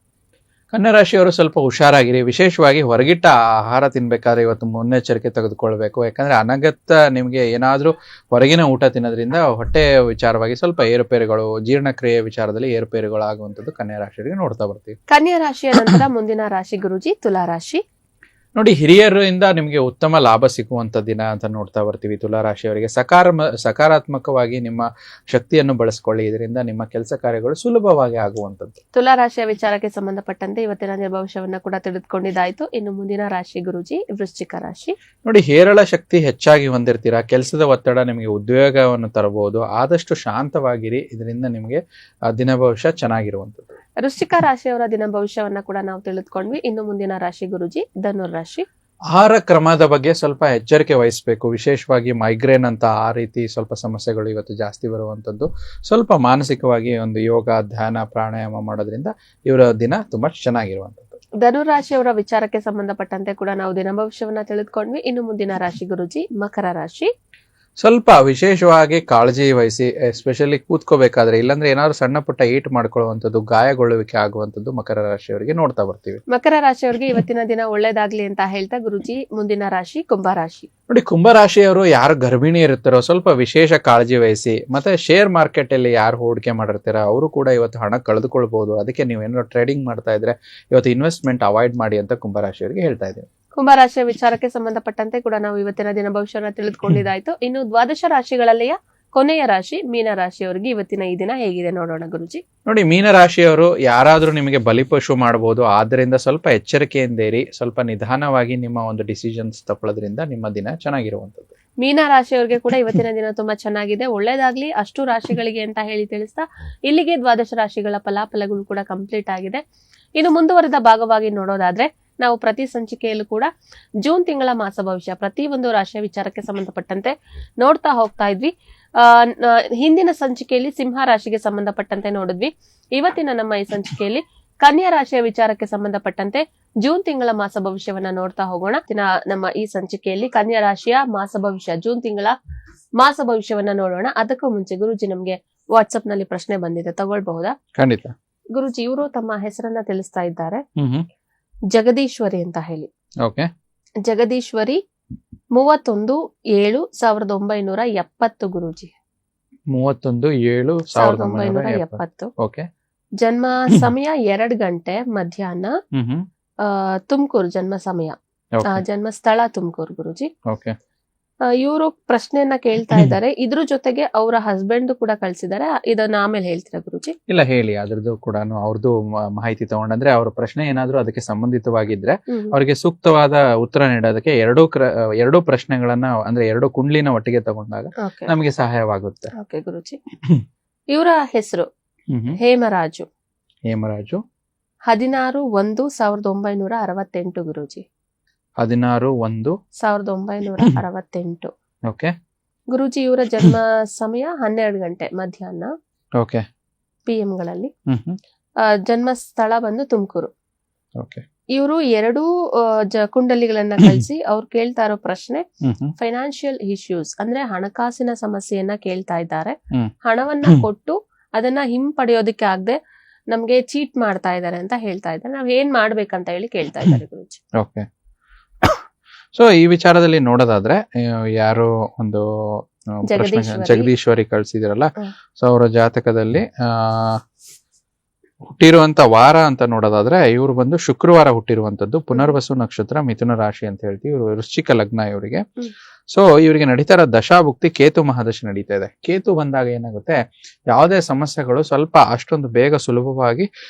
ಕನ್ಯಾ ರಾಶಿಯವರು ಸ್ವಲ್ಪ ಹುಷಾರಾಗಿರಿ. ವಿಶೇಷವಾಗಿ ಹೊರಗಿಟ್ಟ ಆಹಾರ ತಿನ್ಬೇಕಾದ್ರೆ ಇವತ್ತು ಮುನ್ನೆಚ್ಚರಿಕೆ ತೆಗೆದುಕೊಳ್ಬೇಕು. ಯಾಕಂದ್ರೆ ಅನಗತ್ಯ ನಿಮ್ಗೆ ಏನಾದ್ರೂ ಹೊರಗಿನ ಊಟ ತಿನ್ನೋದ್ರಿಂದ ಹೊಟ್ಟೆ ವಿಚಾರವಾಗಿ ಸ್ವಲ್ಪ ಏರುಪೇರುಗಳು, ಜೀರ್ಣಕ್ರಿಯೆ ವಿಚಾರದಲ್ಲಿ ಏರುಪೇರುಗಳು ಆಗುವಂತದ್ದು ಕನ್ಯಾ ರಾಶಿಯವರಿಗೆ ನೋಡ್ತಾ ಬರ್ತೀವಿ. ಕನ್ಯಾ ರಾಶಿಯ ನಂತರ ಮುಂದಿನ ರಾಶಿ ಗುರೂಜಿ ತುಲಾ ರಾಶಿ. ನೋಡಿ, ಹಿರಿಯರಿಂದ ನಿಮಗೆ ಉತ್ತಮ ಲಾಭ ಸಿಗುವಂತ ದಿನ ಅಂತ ನೋಡ್ತಾ ಬರ್ತೀವಿ. ತುಲಾ ರಾಶಿಯವರಿಗೆ ಸಕಾರಾತ್ಮಕವಾಗಿ ನಿಮ್ಮ ಶಕ್ತಿಯನ್ನು ಬಳಸ್ಕೊಳ್ಳಿ. ಇದರಿಂದ ನಿಮ್ಮ ಕೆಲಸ ಕಾರ್ಯಗಳು ಸುಲಭವಾಗಿ ಆಗುವಂತದ್ದು. ತುಲಾ ರಾಶಿಯ ವಿಚಾರಕ್ಕೆ ಸಂಬಂಧಪಟ್ಟಂತೆ ಇವತ್ತಿನ ಭವಿಷ್ಯವನ್ನ ಕೂಡ ತಿಳಿದುಕೊಂಡಿದ್ದಾಯ್ತು. ಇನ್ನು ಮುಂದಿನ ರಾಶಿ ಗುರೂಜಿ ವೃಶ್ಚಿಕ ರಾಶಿ. ನೋಡಿ, ಹೇರಳ ಶಕ್ತಿ ಹೆಚ್ಚಾಗಿ ಹೊಂದಿರ್ತೀರಾ. ಕೆಲಸದ ಒತ್ತಡ ನಿಮಗೆ ಉದ್ವೇಗವನ್ನು ತರಬಹುದು. ಆದಷ್ಟು ಶಾಂತವಾಗಿರಿ. ಇದರಿಂದ ನಿಮಗೆ ದಿನ ಭವಿಷ್ಯ ಚೆನ್ನಾಗಿರುವಂತದ್ದು. ವೃಶ್ಚಿಕ ರಾಶಿಯವರ ದಿನ ಭವಿಷ್ಯವನ್ನ ಕೂಡ ನಾವು ತಿಳಿದುಕೊಂಡ್ವಿ. ಇನ್ನು ಮುಂದಿನ ರಾಶಿ ಗುರೂಜಿ ಧನುರ್ ರಾಶಿ. ಆಹಾರ ಕ್ರಮದ ಬಗ್ಗೆ ಸ್ವಲ್ಪ ಎಚ್ಚರಿಕೆ ವಹಿಸಬೇಕು. ವಿಶೇಷವಾಗಿ ಮೈಗ್ರೇನ್ ಅಂತ ಆ ರೀತಿ ಸ್ವಲ್ಪ ಸಮಸ್ಯೆಗಳು ಇವತ್ತು ಜಾಸ್ತಿ ಬರುವಂತದ್ದು. ಸ್ವಲ್ಪ ಮಾನಸಿಕವಾಗಿ ಒಂದು ಯೋಗ, ಧ್ಯಾನ, ಪ್ರಾಣಾಯಾಮ ಮಾಡೋದ್ರಿಂದ ಇವರ ದಿನ ತುಂಬಾ ಚೆನ್ನಾಗಿರುವಂತದ್ದು. ಧನುರ್ ರಾಶಿಯವರ ವಿಚಾರಕ್ಕೆ ಸಂಬಂಧಪಟ್ಟಂತೆ ಕೂಡ ನಾವು ದಿನ ಭವಿಷ್ಯವನ್ನ ತಿಳಿದುಕೊಂಡ್ವಿ. ಇನ್ನು ಮುಂದಿನ ರಾಶಿ ಗುರೂಜಿ ಮಕರ ರಾಶಿ. ಸ್ವಲ್ಪ ವಿಶೇಷವಾಗಿ ಕಾಳಜಿ ವಹಿಸಿ, ಎಸ್ಪೆಷಲಿ ಕೂತ್ಕೋಬೇಕಾದ್ರೆ, ಇಲ್ಲಾಂದ್ರೆ ಏನಾದ್ರು ಸಣ್ಣ ಪುಟ್ಟ ಏಟ್ ಮಾಡ್ಕೊಳ್ಳುವಂಥದ್ದು, ಗಾಯಗೊಳ್ಳುವಿಕೆ ಆಗುವಂಥದ್ದು ಮಕರ ರಾಶಿಯವರಿಗೆ ನೋಡ್ತಾ ಬರ್ತೀವಿ. ಮಕರ ರಾಶಿಯವರಿಗೆ ಇವತ್ತಿನ ದಿನ ಒಳ್ಳೇದಾಗ್ಲಿ ಅಂತ ಹೇಳ್ತಾ ಗುರುಜಿ ಮುಂದಿನ ರಾಶಿ ಕುಂಭರಾಶಿ. ನೋಡಿ, ಕುಂಭರಾಶಿಯವರು ಯಾರು ಗರ್ಭಿಣಿ ಇರ್ತಾರೋ ಸ್ವಲ್ಪ ವಿಶೇಷ ಕಾಳಜಿ ವಹಿಸಿ. ಮತ್ತೆ ಶೇರ್ ಮಾರ್ಕೆಟ್ ಅಲ್ಲಿ ಯಾರು ಹೂಡಿಕೆ ಮಾಡಿರ್ತಾರೋ ಅವರು ಕೂಡ ಇವತ್ತು ಹಣ ಕಳೆದುಕೊಳ್ಬಹುದು. ಅದಕ್ಕೆ ನೀವೇನಾದ್ರು ಟ್ರೇಡಿಂಗ್ ಮಾಡ್ತಾ ಇದ್ರೆ ಇವತ್ತು ಇನ್ವೆಸ್ಟ್ಮೆಂಟ್ ಅವಾಯ್ಡ್ ಮಾಡಿ ಅಂತ ಕುಂಭರಾಶಿಯವರಿಗೆ ಹೇಳ್ತಾ ಇದ್ದೀವಿ. ಕುಂಭರಾಶಿಯ ವಿಚಾರಕ್ಕೆ ಸಂಬಂಧಪಟ್ಟಂತೆ ಕೂಡ ನಾವು ಇವತ್ತಿನ ದಿನ ಭವಿಷ್ಯನ ತಿಳಿದುಕೊಂಡಿದ್ದಾಯ್ತು. ಇನ್ನು ದ್ವಾದಶ ರಾಶಿಗಳಲ್ಲಿಯ ಕೊನೆಯ ರಾಶಿ ಮೀನ ರಾಶಿಯವರಿಗೆ ಇವತ್ತಿನ ಈ ದಿನ ಹೇಗಿದೆ ನೋಡೋಣ ಗುರುಜಿ. ನೋಡಿ, ಮೀನ ರಾಶಿಯವರು ಯಾರಾದ್ರೂ ನಿಮಗೆ ಬಲಿಪಶು ಮಾಡಬಹುದು. ಆದ್ರಿಂದ ಸ್ವಲ್ಪ ಎಚ್ಚರಿಕೆಯಿಂದ ಇರಿ. ಸ್ವಲ್ಪ ನಿಧಾನವಾಗಿ ನಿಮ್ಮ ಒಂದು ಡಿಸಿಷನ್ಸ್ ತಗೊಳ್ಳೋದ್ರಿಂದ ನಿಮ್ಮ ದಿನ ಚೆನ್ನಾಗಿರುವಂತದ್ದು. ಮೀನ ರಾಶಿಯವರಿಗೆ ಕೂಡ ಇವತ್ತಿನ ದಿನ ತುಂಬಾ ಚೆನ್ನಾಗಿದೆ. ಒಳ್ಳೇದಾಗ್ಲಿ ಅಷ್ಟು ರಾಶಿಗಳಿಗೆ ಅಂತ ಹೇಳಿ ತಿಳಿಸ್ತಾ ಇಲ್ಲಿಗೆ ದ್ವಾದಶ ರಾಶಿಗಳ ಫಲಾಫಲಗಳು ಕೂಡ ಕಂಪ್ಲೀಟ್ ಆಗಿದೆ. ಇನ್ನು ಮುಂದುವರೆದ ಭಾಗವಾಗಿ ನೋಡೋದಾದ್ರೆ ನಾವು ಪ್ರತಿ ಸಂಚಿಕೆಯಲ್ಲೂ ಕೂಡ ಜೂನ್ ತಿಂಗಳ ಮಾಸ ಭವಿಷ್ಯ ಪ್ರತಿ ಒಂದು ರಾಶಿಯ ವಿಚಾರಕ್ಕೆ ಸಂಬಂಧಪಟ್ಟಂತೆ ನೋಡ್ತಾ ಹೋಗ್ತಾ ಇದ್ವಿ. ಹಿಂದಿನ ಸಂಚಿಕೆಯಲ್ಲಿ ಸಿಂಹ ರಾಶಿಗೆ ಸಂಬಂಧಪಟ್ಟಂತೆ ನೋಡಿದ್ವಿ. ಇವತ್ತಿನ ನಮ್ಮ ಈ ಸಂಚಿಕೆಯಲ್ಲಿ ಕನ್ಯಾ ರಾಶಿಯ ವಿಚಾರಕ್ಕೆ ಸಂಬಂಧಪಟ್ಟಂತೆ ಜೂನ್ ತಿಂಗಳ ಮಾಸ ಭವಿಷ್ಯವನ್ನ ನೋಡ್ತಾ ಹೋಗೋಣ. ನಮ್ಮ ಈ ಸಂಚಿಕೆಯಲ್ಲಿ ಕನ್ಯಾ ರಾಶಿಯ ಮಾಸ ಭವಿಷ್ಯ, ಜೂನ್ ತಿಂಗಳ ಮಾಸ ಭವಿಷ್ಯವನ್ನ ನೋಡೋಣ. ಅದಕ್ಕೂ ಮುಂಚೆ ಗುರುಜಿ ನಮ್ಗೆ ವಾಟ್ಸ್ಆಪ್ ನಲ್ಲಿ ಪ್ರಶ್ನೆ ಬಂದಿದೆ, ತಗೊಳ್ಬಹುದಾ? ಖಂಡಿತ. ಗುರುಜಿ, ಇವರು ತಮ್ಮ ಹೆಸರನ್ನ ತಿಳಿಸ್ತಾ ಇದ್ದಾರೆ, ಹ್ಮ್. ಜಗದೀಶ್ವರಿ ಅಂತ ಹೇಳಿ. ಓಕೆ. ಜಗದೀಶ್ವರಿ 31/7/1970 ಗುರೂಜಿ. 31/7/1970. ಓಕೆ. ಜನ್ಮ ಸಮಯ 2 ಗಂಟೆ ಮಧ್ಯಾಹ್ನ. ತುಮಕೂರು ಜನ್ಮ ಸಮಯ. ಜನ್ಮ ಸ್ಥಳ ತುಮಕೂರು ಗುರೂಜಿ. ಓಕೆ. ಇವರು ಪ್ರಶ್ನೆಯನ್ನ ಕೇಳ್ತಾ ಇದ್ದಾರೆ, ಇದ್ರ ಜೊತೆಗೆ ಅವರ ಹಸ್ಬೆಂಡ್ ಕೂಡ ಕಳ್ಸಿದ್ದಾರೆ. ಇದನ್ನ ಆಮೇಲೆ ಹೇಳ್ತೀರಾ ಗುರೂಜಿ? ಇಲ್ಲ, ಹೇಳಿ. ಅದ್ರದ್ದು ಕೂಡ ಅವ್ರದ್ದು ಮಾಹಿತಿ ತಗೊಂಡ್ರೆ ಅವ್ರ ಪ್ರಶ್ನೆ ಏನಾದ್ರು ಅದಕ್ಕೆ ಸಂಬಂಧಿತವಾಗಿದ್ರೆ ಅವರಿಗೆ ಸೂಕ್ತವಾದ ಉತ್ತರ ನೀಡೋದಕ್ಕೆ ಎರಡೂ ಪ್ರಶ್ನೆಗಳನ್ನ ಅಂದ್ರೆ 2 ಕುಂಡ್ಲಿನ ಒಟ್ಟಿಗೆ ತಗೊಂಡಾಗ ನಮಗೆ ಸಹಾಯವಾಗುತ್ತೆ. ಓಕೆ ಗುರೂಜಿ. ಇವರ ಹೆಸರು ಹೇಮರಾಜು. 16/1/1968 ಗುರೂಜಿ. 16/1/1968. ಓಕೆ ಗುರೂಜಿ. ಇವರ ಜನ್ಮ ಸಮಯ 12 ಗಂಟೆ ಮಧ್ಯಾಹ್ನ. ಓಕೆ. PM ಗಳಲ್ಲಿ. ಜನ್ಮ ಸ್ಥಳ ಬಂದು ತುಮಕೂರು. ಓಕೆ. ಇವರು 2 ಕುಂಡಲಿಗಳನ್ನ ಕಳಿಸಿ ಅವ್ರು ಕೇಳ್ತಾ ಇರೋ ಪ್ರಶ್ನೆ ಫೈನಾನ್ಷಿಯಲ್ ಇಶ್ಯೂಸ್, ಅಂದ್ರೆ ಹಣಕಾಸಿನ ಸಮಸ್ಯೆಯನ್ನ ಕೇಳ್ತಾ ಇದ್ದಾರೆ. ಹಣವನ್ನ ಕೊಟ್ಟು ಅದನ್ನ ಹಿಂಪಡೆಯೋದಕ್ಕೆ ಆಗದೆ ನಮ್ಗೆ ಚೀಟ್ ಮಾಡ್ತಾ ಇದ್ದಾರೆ ಅಂತ ಹೇಳ್ತಾ ಇದ್ದಾರೆ. ನಾವ್ ಏನ್ ಮಾಡ್ಬೇಕಂತ ಹೇಳಿ ಕೇಳ್ತಾ ಇದ್ದಾರೆ ಗುರೂಜಿ. ಓಕೆ. ಸೊ ಈ ವಿಚಾರದಲ್ಲಿ ನೋಡೋದಾದ್ರೆ ಯಾರು ಒಂದು ಜಗದೀಶ್ವರಿ ಕಳ್ಸಿದಿರಲ್ಲ, ಸೊ ಅವರ ಜಾತಕದಲ್ಲಿ ಹುಟ್ಟಿರುವಂತ ವಾರ ಅಂತ ನೋಡೋದಾದ್ರೆ ಇವರು ಬಂದು ಶುಕ್ರವಾರ ಹುಟ್ಟಿರುವಂತದ್ದು, ಪುನರ್ವಸು ನಕ್ಷತ್ರ, ಮಿಥುನ ರಾಶಿ ಅಂತ ಹೇಳ್ತೀವಿ. ಇವರು ವೃಶ್ಚಿಕ ಲಗ್ನ ಇವರಿಗೆ. ಸೊ ಇವರಿಗೆ ನಡೀತಾ ಇರೋ ದಶಾಭುಕ್ತಿ ಕೇತು ಮಹಾದಶೆ ನಡೀತಾ ಇದೆ. ಕೇತು ಬಂದಾಗ ಏನಾಗುತ್ತೆ, ಯಾವುದೇ ಸಮಸ್ಯೆಗಳು ಸ್ವಲ್ಪ ಅಷ್ಟೊಂದು ಬೇಗ ಸುಲಭವಾಗಿ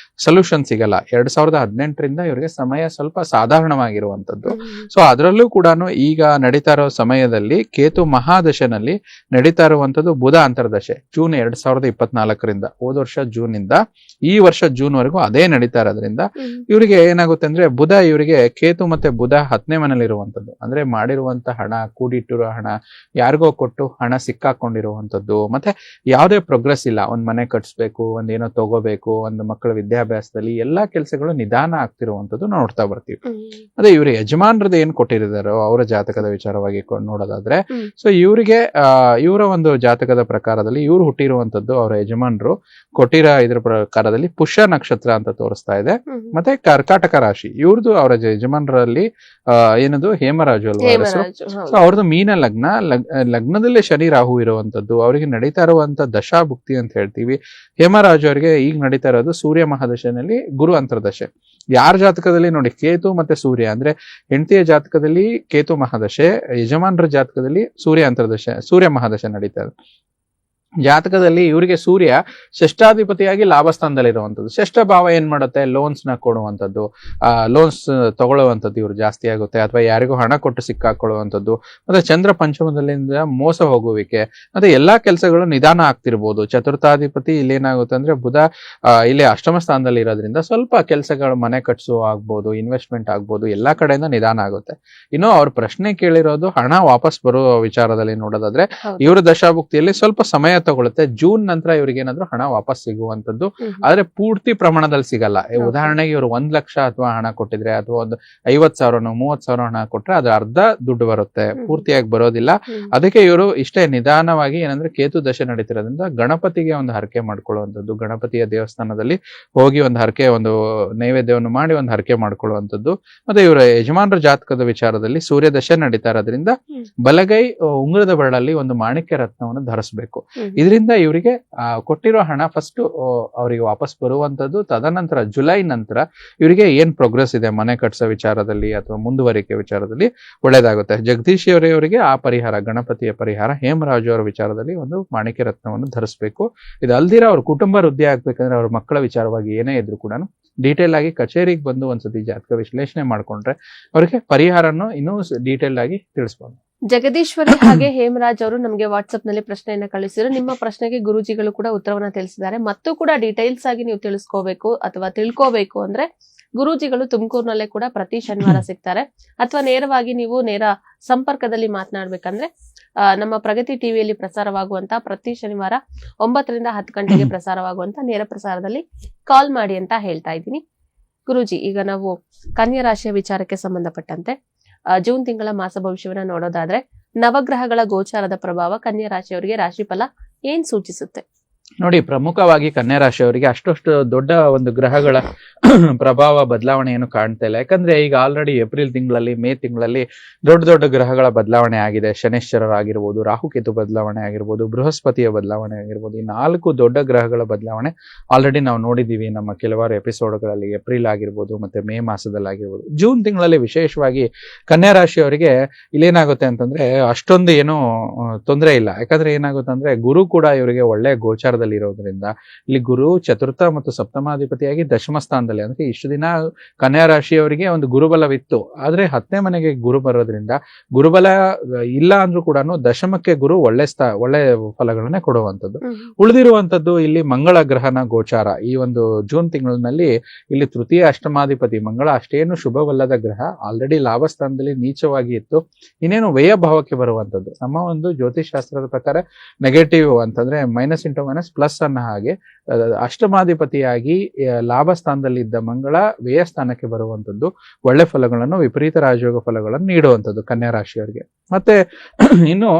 ಸೊಲ್ಯೂಷನ್ ಸಿಗಲ್ಲ. 2018ರಿಂದ ಇವರಿಗೆ ಸಮಯ ಸ್ವಲ್ಪ ಸಾಧಾರಣವಾಗಿರುವಂತದ್ದು. ಸೊ ಅದರಲ್ಲೂ ಕೂಡ ಈಗ ನಡೀತಾ ಇರೋ ಸಮಯದಲ್ಲಿ ಕೇತು ಮಹಾದಶೆನಲ್ಲಿ ನಡೀತಾ ಇರುವಂತದ್ದು ಬುಧ ಅಂತರ್ದಶೆ. ಜೂನ್ 2024ರಿಂದ, ಹೋದ ವರ್ಷ ಜೂನ್ ಇಂದ ಈ ವರ್ಷ ಜೂನ್ ವರೆಗೂ ಅದೇ ನಡೀತಾ ಇರೋದ್ರಿಂದ ಇವರಿಗೆ ಏನಾಗುತ್ತೆ ಅಂದ್ರೆ ಬುಧ ಇವರಿಗೆ ಕೇತು ಮತ್ತೆ ಬುಧ 10ನೇ ಮನೇಲಿ ಇರುವಂತದ್ದು. ಅಂದ್ರೆ ಮಾಡಿರುವಂತ ಹಣ, ಕೂಡಿಟ್ಟಿರೋ ಹಣ, ಯಾರಿಗೋ ಕೊಟ್ಟು ಹಣ ಸಿಕ್ಕಾಕೊಂಡಿರುವಂತದ್ದು, ಮತ್ತೆ ಯಾವುದೇ ಪ್ರೋಗ್ರೆಸ್ ಇಲ್ಲ. ಒಂದ್ ಮನೆ ಕಟ್ಸ್ಬೇಕು, ಒಂದೇನೋ ತಗೋಬೇಕು, ಒಂದು ಮಕ್ಕಳ ವಿದ್ಯಾಭ್ಯಾಸದಲ್ಲಿ ಎಲ್ಲಾ ಕೆಲಸಗಳು ನಿಧಾನ ಆಗ್ತಿರುವಂತದ್ದು ನೋಡ್ತಾ ಬರ್ತೀವಿ. ಅದೇ ಇವ್ರ ಯಜಮಾನ್ರದ್ದು ಏನ್ ಕೊಟ್ಟಿರಿದಾರೋ ಅವರ ಜಾತಕದ ವಿಚಾರವಾಗಿ ನೋಡೋದಾದ್ರೆ, ಸೊ ಇವರಿಗೆ ಇವರ ಒಂದು ಜಾತಕದ ಪ್ರಕಾರದಲ್ಲಿ ಇವ್ರು ಹುಟ್ಟಿರುವಂತದ್ದು ಅವರ ಯಜಮಾನ್ರು ಕೊಟ್ಟಿರೋ ಇದ್ರ ಪ್ರಕಾರದಲ್ಲಿ ಪುಷ್ಯ ನಕ್ಷತ್ರ ಅಂತ ತೋರಿಸ್ತಾ ಇದೆ. ಮತ್ತೆ ಕರ್ಕಾಟಕ ರಾಶಿ. ಇವ್ರದ್ದು ಅವರ ಯಜಮಾನರಲ್ಲಿ ಏನದು ಹೇಮರಾಜು ಅಲ್ವಾ ಹೆಸರು. ಸೊ ಅವ್ರದ್ದು ಮೀನ ಲಗ್ನ. ಲಗ್ನದಲ್ಲೇ ಶನಿ ರಾಹು ಇರುವಂತದ್ದು. ಅವರಿಗೆ ನಡೀತಾ ಇರುವಂತ ದಶಾಭುಕ್ತಿ ಅಂತ ಹೇಳ್ತೀವಿ. ಹೇಮರಾಜು ಅವರಿಗೆ ಈಗ ನಡೀತಾ ಇರೋದು ಸೂರ್ಯ ಮಹಾದಶೆನಲ್ಲಿ ಗುರು ಅಂತರ್ದಶೆ. ಯಾರ ಜಾತಕದಲ್ಲಿ ನೋಡಿ ಕೇತು ಮತ್ತೆ ಸೂರ್ಯ ಅಂದ್ರೆ ಹೆಂಡತಿಯ ಜಾತಕದಲ್ಲಿ ಕೇತು ಮಹಾದಶೆ, ಯಜಮಾನರ ಜಾತಕದಲ್ಲಿ ಸೂರ್ಯ ಅಂತರ್ದಶೆ, ಸೂರ್ಯ ಮಹಾದಶೆ ನಡೀತಾ ಇದೆ. ಜಾತಕದಲ್ಲಿ ಇವರಿಗೆ ಸೂರ್ಯ ಷಷ್ಠಾಧಿಪತಿಯಾಗಿ ಲಾಭಸ್ಥಾನದಲ್ಲಿರುವಂಥದ್ದು. ಷಷ್ಠ ಭಾವ ಏನ್ ಮಾಡುತ್ತೆ, ಲೋನ್ಸ್ ನ ಕೊಡುವಂಥದ್ದು, ಲೋನ್ಸ್ ತಗೊಳ್ಳುವಂಥದ್ದು ಇವ್ರು ಜಾಸ್ತಿ ಆಗುತ್ತೆ, ಅಥವಾ ಯಾರಿಗೂ ಹಣ ಕೊಟ್ಟು ಸಿಕ್ಕಾಕೊಳ್ಳುವಂಥದ್ದು. ಮತ್ತೆ ಚಂದ್ರ ಪಂಚಮದಲ್ಲಿಂದ ಮೋಸ ಹೋಗುವಿಕೆ, ಮತ್ತೆ ಎಲ್ಲಾ ಕೆಲಸಗಳು ನಿಧಾನ ಆಗ್ತಿರ್ಬೋದು. ಚತುರ್ಥಾಧಿಪತಿ ಇಲ್ಲೇನಾಗುತ್ತೆ ಅಂದ್ರೆ ಬುಧ ಇಲ್ಲಿ ಅಷ್ಟಮ ಸ್ಥಾನದಲ್ಲಿ ಇರೋದ್ರಿಂದ ಸ್ವಲ್ಪ ಕೆಲಸಗಳು ಮನೆ ಕಟ್ಸೋ ಆಗ್ಬೋದು, ಇನ್ವೆಸ್ಟ್ಮೆಂಟ್ ಆಗ್ಬೋದು, ಎಲ್ಲಾ ಕಡೆಯಿಂದ ನಿಧಾನ ಆಗುತ್ತೆ. ಇನ್ನು ಅವ್ರ ಪ್ರಶ್ನೆ ಕೇಳಿರೋದು ಹಣ ವಾಪಸ್ ಬರೋ ವಿಚಾರದಲ್ಲಿ ನೋಡೋದಾದ್ರೆ ಇವರ ದಶಾಭುಕ್ತಿಯಲ್ಲಿ ಸ್ವಲ್ಪ ಸಮಯ ತಗೊಳುತ್ತೆ. ಜೂನ್ ನಂತರ ಇವ್ರಿಗೆ ಏನಾದ್ರು ಹಣ ವಾಪಸ್ ಸಿಗುವಂತದ್ದು, ಆದ್ರೆ ಪೂರ್ತಿ ಪ್ರಮಾಣದಲ್ಲಿ ಸಿಗಲ್ಲ. ಉದಾಹರಣೆಗೆ ಇವರು 1 ಲಕ್ಷ ಅಥವಾ ಹಣ ಕೊಟ್ಟಿದ್ರೆ, ಅಥವಾ ಒಂದು 50,000 30,000 ಹಣ ಕೊಟ್ರೆ ಅದು ಅರ್ಧ ದುಡ್ಡು ಬರುತ್ತೆ, ಪೂರ್ತಿಯಾಗಿ ಬರೋದಿಲ್ಲ. ಅದಕ್ಕೆ ಇವರು ಇಷ್ಟೇ ನಿಧಾನವಾಗಿ ಏನಂದ್ರೆ ಕೇತು ದಶೆ ನಡೀತಿರೋದ್ರಿಂದ ಗಣಪತಿಗೆ ಒಂದು ಹರಕೆ ಮಾಡ್ಕೊಳ್ಳುವಂಥದ್ದು, ಗಣಪತಿಯ ದೇವಸ್ಥಾನದಲ್ಲಿ ಹೋಗಿ ಒಂದು ಹರಕೆ, ಒಂದು ನೈವೇದ್ಯವನ್ನು ಮಾಡಿ ಒಂದು ಹರಕೆ ಮಾಡ್ಕೊಳ್ಳುವಂಥದ್ದು. ಮತ್ತೆ ಇವರ ಯಜಮಾನರ ಜಾತಕದ ವಿಚಾರದಲ್ಲಿ ಸೂರ್ಯ ದಶೆ ನಡೀತಾ ಇರೋದ್ರಿಂದ ಬಲಗೈ ಉಂಗುರದ ಬೆರಳಲ್ಲಿ ಒಂದು ಮಾಣಿಕ್ಯ ರತ್ನವನ್ನು ಧರಿಸಬೇಕು. ಇದರಿಂದ ಇವರಿಗೆ ಕೊಟ್ಟಿರೋ ಹಣ ಫಸ್ಟ್ ಅವರಿಗೆ ವಾಪಸ್ ಬರುವಂತದ್ದು. ತದನಂತರ ಜುಲೈ ನಂತರ ಇವರಿಗೆ ಏನ್ ಪ್ರೋಗ್ರೆಸ್ ಇದೆ ಮನೆ ಕಟ್ಸೋ ವಿಚಾರದಲ್ಲಿ ಅಥವಾ ಮುಂದುವರಿಕೆ ವಿಚಾರದಲ್ಲಿ ಒಳ್ಳೇದಾಗುತ್ತೆ. ಜಗದೀಶ್ ಅವರಿಗೆ ಆ ಪರಿಹಾರ, ಗಣಪತಿಯ ಪರಿಹಾರ, ಹೇಮರಾಜು ಅವರ ವಿಚಾರದಲ್ಲಿ ಒಂದು ಮಾಣಿಕ್ಯ ರತ್ನವನ್ನು ಧರಿಸಬೇಕು. ಇದು ಅಲ್ದಿರ ಅವ್ರ ಕುಟುಂಬ ವೃದ್ಧಿ ಆಗ್ಬೇಕಂದ್ರೆ ಅವ್ರ ಮಕ್ಕಳ ವಿಚಾರವಾಗಿ ಏನೇ ಇದ್ರು ಕೂಡ ಡೀಟೇಲ್ ಆಗಿ ಕಚೇರಿಗೆ ಬಂದು ಒಂದ್ಸತಿ ಜಾತಕ ವಿಶ್ಲೇಷಣೆ ಮಾಡ್ಕೊಂಡ್ರೆ ಅವರಿಗೆ ಪರಿಹಾರನ್ನು ಇನ್ನೂ ಡೀಟೇಲ್ ಆಗಿ ತಿಳಿಸಬಹುದು. ಜಗದೀಶ್ವರಿ ಹಾಗೆ ಹೇಮರಾಜ್ ಅವರು ನಮಗೆ ವಾಟ್ಸ್ಆಪ್ ನಲ್ಲಿ ಪ್ರಶ್ನೆಯನ್ನ ಕಳಿಸಿದ್ರು. ನಿಮ್ಮ ಪ್ರಶ್ನೆಗೆ ಗುರೂಜಿಗಳು ಕೂಡ ಉತ್ತರವನ್ನ ತಿಳಿಸಿದ್ದಾರೆ. ಮತ್ತು ಕೂಡ ಡೀಟೇಲ್ಸ್ ಆಗಿ ನೀವು ತಿಳಿಸ್ಕೋಬೇಕು ಅಥವಾ ತಿಳ್ಕೋಬೇಕು ಅಂದ್ರೆ ಗುರೂಜಿಗಳು ತುಮಕೂರಿನಲ್ಲೇ ಕೂಡ ಪ್ರತಿ ಶನಿವಾರ ಸಿಗ್ತಾರೆ. ಅಥವಾ ನೇರವಾಗಿ ನೀವು ನೇರ ಸಂಪರ್ಕದಲ್ಲಿ ಮಾತನಾಡ್ಬೇಕಂದ್ರೆ ನಮ್ಮ ಪ್ರಗತಿ ಟಿವಿಯಲ್ಲಿ ಪ್ರಸಾರವಾಗುವಂತಹ ಪ್ರತಿ ಶನಿವಾರ 9ರಿಂದ 10 ಗಂಟೆಗೆ ಪ್ರಸಾರವಾಗುವಂತ ನೇರ ಪ್ರಸಾರದಲ್ಲಿ ಕಾಲ್ ಮಾಡಿ ಅಂತ ಹೇಳ್ತಾ ಇದ್ದೀನಿ. ಗುರೂಜಿ, ಈಗ ನಾವು ಕನ್ಯಾ ರಾಶಿಯ ವಿಚಾರಕ್ಕೆ ಸಂಬಂಧಪಟ್ಟಂತೆ ಜೂನ್ ತಿಂಗಳ ಮಾಸ ಭವಿಷ್ಯವನ್ನ ನೋಡೋದಾದ್ರೆ ನವಗ್ರಹಗಳ ಗೋಚಾರದ ಪ್ರಭಾವ ಕನ್ಯಾ ರಾಶಿಯವರಿಗೆ ರಾಶಿಫಲ ಏನ್ ಸೂಚಿಸುತ್ತೆ? ನೋಡಿ, ಪ್ರಮುಖವಾಗಿ ಕನ್ಯಾ ರಾಶಿಯವರಿಗೆ ಅಷ್ಟೊಷ್ಟು ದೊಡ್ಡ ಒಂದು ಗ್ರಹಗಳ ಪ್ರಭಾವ ಬದಲಾವಣೆ ಏನು ಕಾಣ್ತಾ ಇಲ್ಲ. ಯಾಕಂದ್ರೆ ಈಗ ಆಲ್ರೆಡಿ ಏಪ್ರಿಲ್ ತಿಂಗಳಲ್ಲಿ, ಮೇ ತಿಂಗಳಲ್ಲಿ ದೊಡ್ಡ ದೊಡ್ಡ ಗ್ರಹಗಳ ಬದಲಾವಣೆ ಆಗಿದೆ. ಶನೇಶ್ವರರಾಗಿರ್ಬೋದು, ರಾಹುಕೇತು ಬದಲಾವಣೆ ಆಗಿರ್ಬೋದು, ಬೃಹಸ್ಪತಿಯ ಬದಲಾವಣೆ ಆಗಿರ್ಬೋದು. ಈ 4 ದೊಡ್ಡ ಗ್ರಹಗಳ ಬದಲಾವಣೆ ಆಲ್ರೆಡಿ ನಾವು ನೋಡಿದೀವಿ ನಮ್ಮ ಕೆಲವಾರು ಎಪಿಸೋಡ್ಗಳಲ್ಲಿ. ಏಪ್ರಿಲ್ ಆಗಿರ್ಬೋದು, ಮತ್ತೆ ಮೇ ಮಾಸದಲ್ಲಿ ಆಗಿರ್ಬೋದು. ಜೂನ್ ತಿಂಗಳಲ್ಲಿ ವಿಶೇಷವಾಗಿ ಕನ್ಯಾ ರಾಶಿಯವರಿಗೆ ಇಲ್ಲೇನಾಗುತ್ತೆ ಅಂತಂದ್ರೆ ಅಷ್ಟೊಂದು ಏನು ತೊಂದರೆ ಇಲ್ಲ. ಯಾಕಂದ್ರೆ ಏನಾಗುತ್ತೆ ಅಂದ್ರೆ ಗುರು ಕೂಡ ಇವರಿಗೆ ಒಳ್ಳೆ ಗೋಚಾರದಲ್ಲಿ ಇರೋದ್ರಿಂದ, ಇಲ್ಲಿ ಗುರು ಚತುರ್ಥ ಮತ್ತು ಸಪ್ತಮಾಧಿಪತಿಯಾಗಿ ದಶಮ ಸ್ಥಾನದಲ್ಲಿ, ಅಂದ್ರೆ ಇಷ್ಟು ದಿನ ಕನ್ಯಾ ರಾಶಿಯವರಿಗೆ ಒಂದು ಗುರುಬಲವಿತ್ತು. ಆದ್ರೆ 10ನೇ ಮನೆಗೆ ಗುರು ಬರೋದ್ರಿಂದ, ಗುರುಬಲ ಇಲ್ಲ ಅಂದ್ರೂ ಕೂಡ ದಶಮಕ್ಕೆ ಗುರು ಒಳ್ಳೆ ಫಲಗಳನ್ನೇ ಕೊಡುವಂಥದ್ದು. ಉಳಿದಿರುವಂತದ್ದು ಇಲ್ಲಿ ಮಂಗಳ ಗ್ರಹನ ಗೋಚಾರ. ಈ ಒಂದು ಜೂನ್ ತಿಂಗಳಿನಲ್ಲಿ ಇಲ್ಲಿ ತೃತೀಯ ಅಷ್ಟಮಾಧಿಪತಿ ಮಂಗಳ ಅಷ್ಟೇನು ಶುಭವಲ್ಲದ ಗ್ರಹ, ಆಲ್ರೆಡಿ ಲಾಭಸ್ಥಾನದಲ್ಲಿ ನೀಚವಾಗಿ ಇತ್ತು. ಇನ್ನೇನು ವ್ಯಯ ಭಾವಕ್ಕೆ ಬರುವಂತದ್ದು. ನಮ್ಮ ಒಂದು ಜ್ಯೋತಿಷ್ ಶಾಸ್ತ್ರದ ಪ್ರಕಾರ ನೆಗೆಟಿವ್ ಅಂತಂದ್ರೆ ಮೈನಸ್ ಇಂಟು ಮೈನಸ್ ಪ್ಲಸ್ ಅನ್ನೋ ಹಾಗೆ ಅಷ್ಟಮಾಧಿಪತಿಯಾಗಿ ಲಾಭ ಸ್ಥಾನದಲ್ಲಿ ಇದ್ದ ಮಂಗಳ ವ್ಯಯ ಸ್ಥಾನಕ್ಕೆ ಬರುವಂತದ್ದು ಒಳ್ಳೆ ಫಲಗಳನ್ನು, ವಿಪರೀತ ರಾಜಯೋಗ ಫಲಗಳನ್ನು ನೀಡುವಂಥದ್ದು ಕನ್ಯಾ ರಾಶಿಯವರಿಗೆ. ಮತ್ತೆ ಇನ್ನು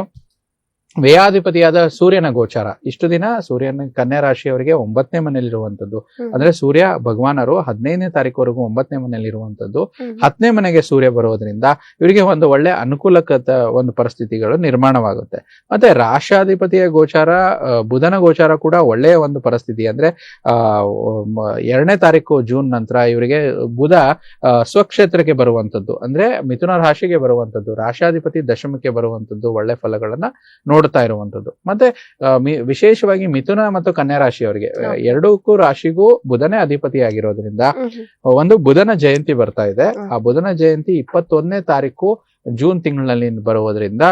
ವ್ಯಯಾಧಿಪತಿಯಾದ ಸೂರ್ಯನ ಗೋಚಾರ. ಇಷ್ಟು ದಿನ ಸೂರ್ಯನ ಕನ್ಯಾ ರಾಶಿಯವರಿಗೆ 9ನೇ ಮನೆಯಲ್ಲಿರುವಂತದ್ದು. ಅಂದ್ರೆ ಸೂರ್ಯ ಭಗವಾನರು 15ನೇ ತಾರೀಕುವರೆಗೂ 9ನೇ ಮನೆಯಲ್ಲಿರುವಂತದ್ದು. 10ನೇ ಮನೆಗೆ ಸೂರ್ಯ ಬರೋದ್ರಿಂದ ಇವರಿಗೆ ಒಂದು ಒಳ್ಳೆ ಅನುಕೂಲಕತ ಒಂದು ಪರಿಸ್ಥಿತಿಗಳು ನಿರ್ಮಾಣವಾಗುತ್ತೆ. ಮತ್ತೆ ರಾಷ್ಟ್ರಾಧಿಪತಿಯ ಗೋಚಾರ, ಬುಧನ ಗೋಚಾರ ಕೂಡ ಒಳ್ಳೆಯ ಒಂದು ಪರಿಸ್ಥಿತಿ. ಅಂದ್ರೆ 2ನೇ ತಾರೀಕು ಜೂನ್ ನಂತರ ಇವರಿಗೆ ಬುಧ ಸ್ವಕ್ಷೇತ್ರಕ್ಕೆ ಬರುವಂತದ್ದು, ಅಂದ್ರೆ ಮಿಥುನ ರಾಶಿಗೆ ಬರುವಂತದ್ದು, ರಾಷ್ಟ್ರಾಧಿಪತಿ ದಶಮಕ್ಕೆ ಬರುವಂತದ್ದು ಒಳ್ಳೆ ಫಲಗಳನ್ನ ನೋಡ್ತಾ ಇರುವಂತದ್ದು. ಮತ್ತೆ ವಿಶೇಷವಾಗಿ ಮಿಥುನ ಮತ್ತು ಕನ್ಯಾ ರಾಶಿಯವರಿಗೆ ಎರಡಕ್ಕೂ ರಾಶಿಗೂ ಬುಧನೇ ಅಧಿಪತಿಯಾಗಿರೋದ್ರಿಂದ ಒಂದು ಬುಧನ ಜಯಂತಿ ಬರ್ತಾ ಇದೆ. ಆ ಬುಧನ ಜಯಂತಿ 21ನೇ ತಾರೀಕು ಜೂನ್ ತಿಂಗಳಿನಲ್ಲಿ ಬರುವುದರಿಂದ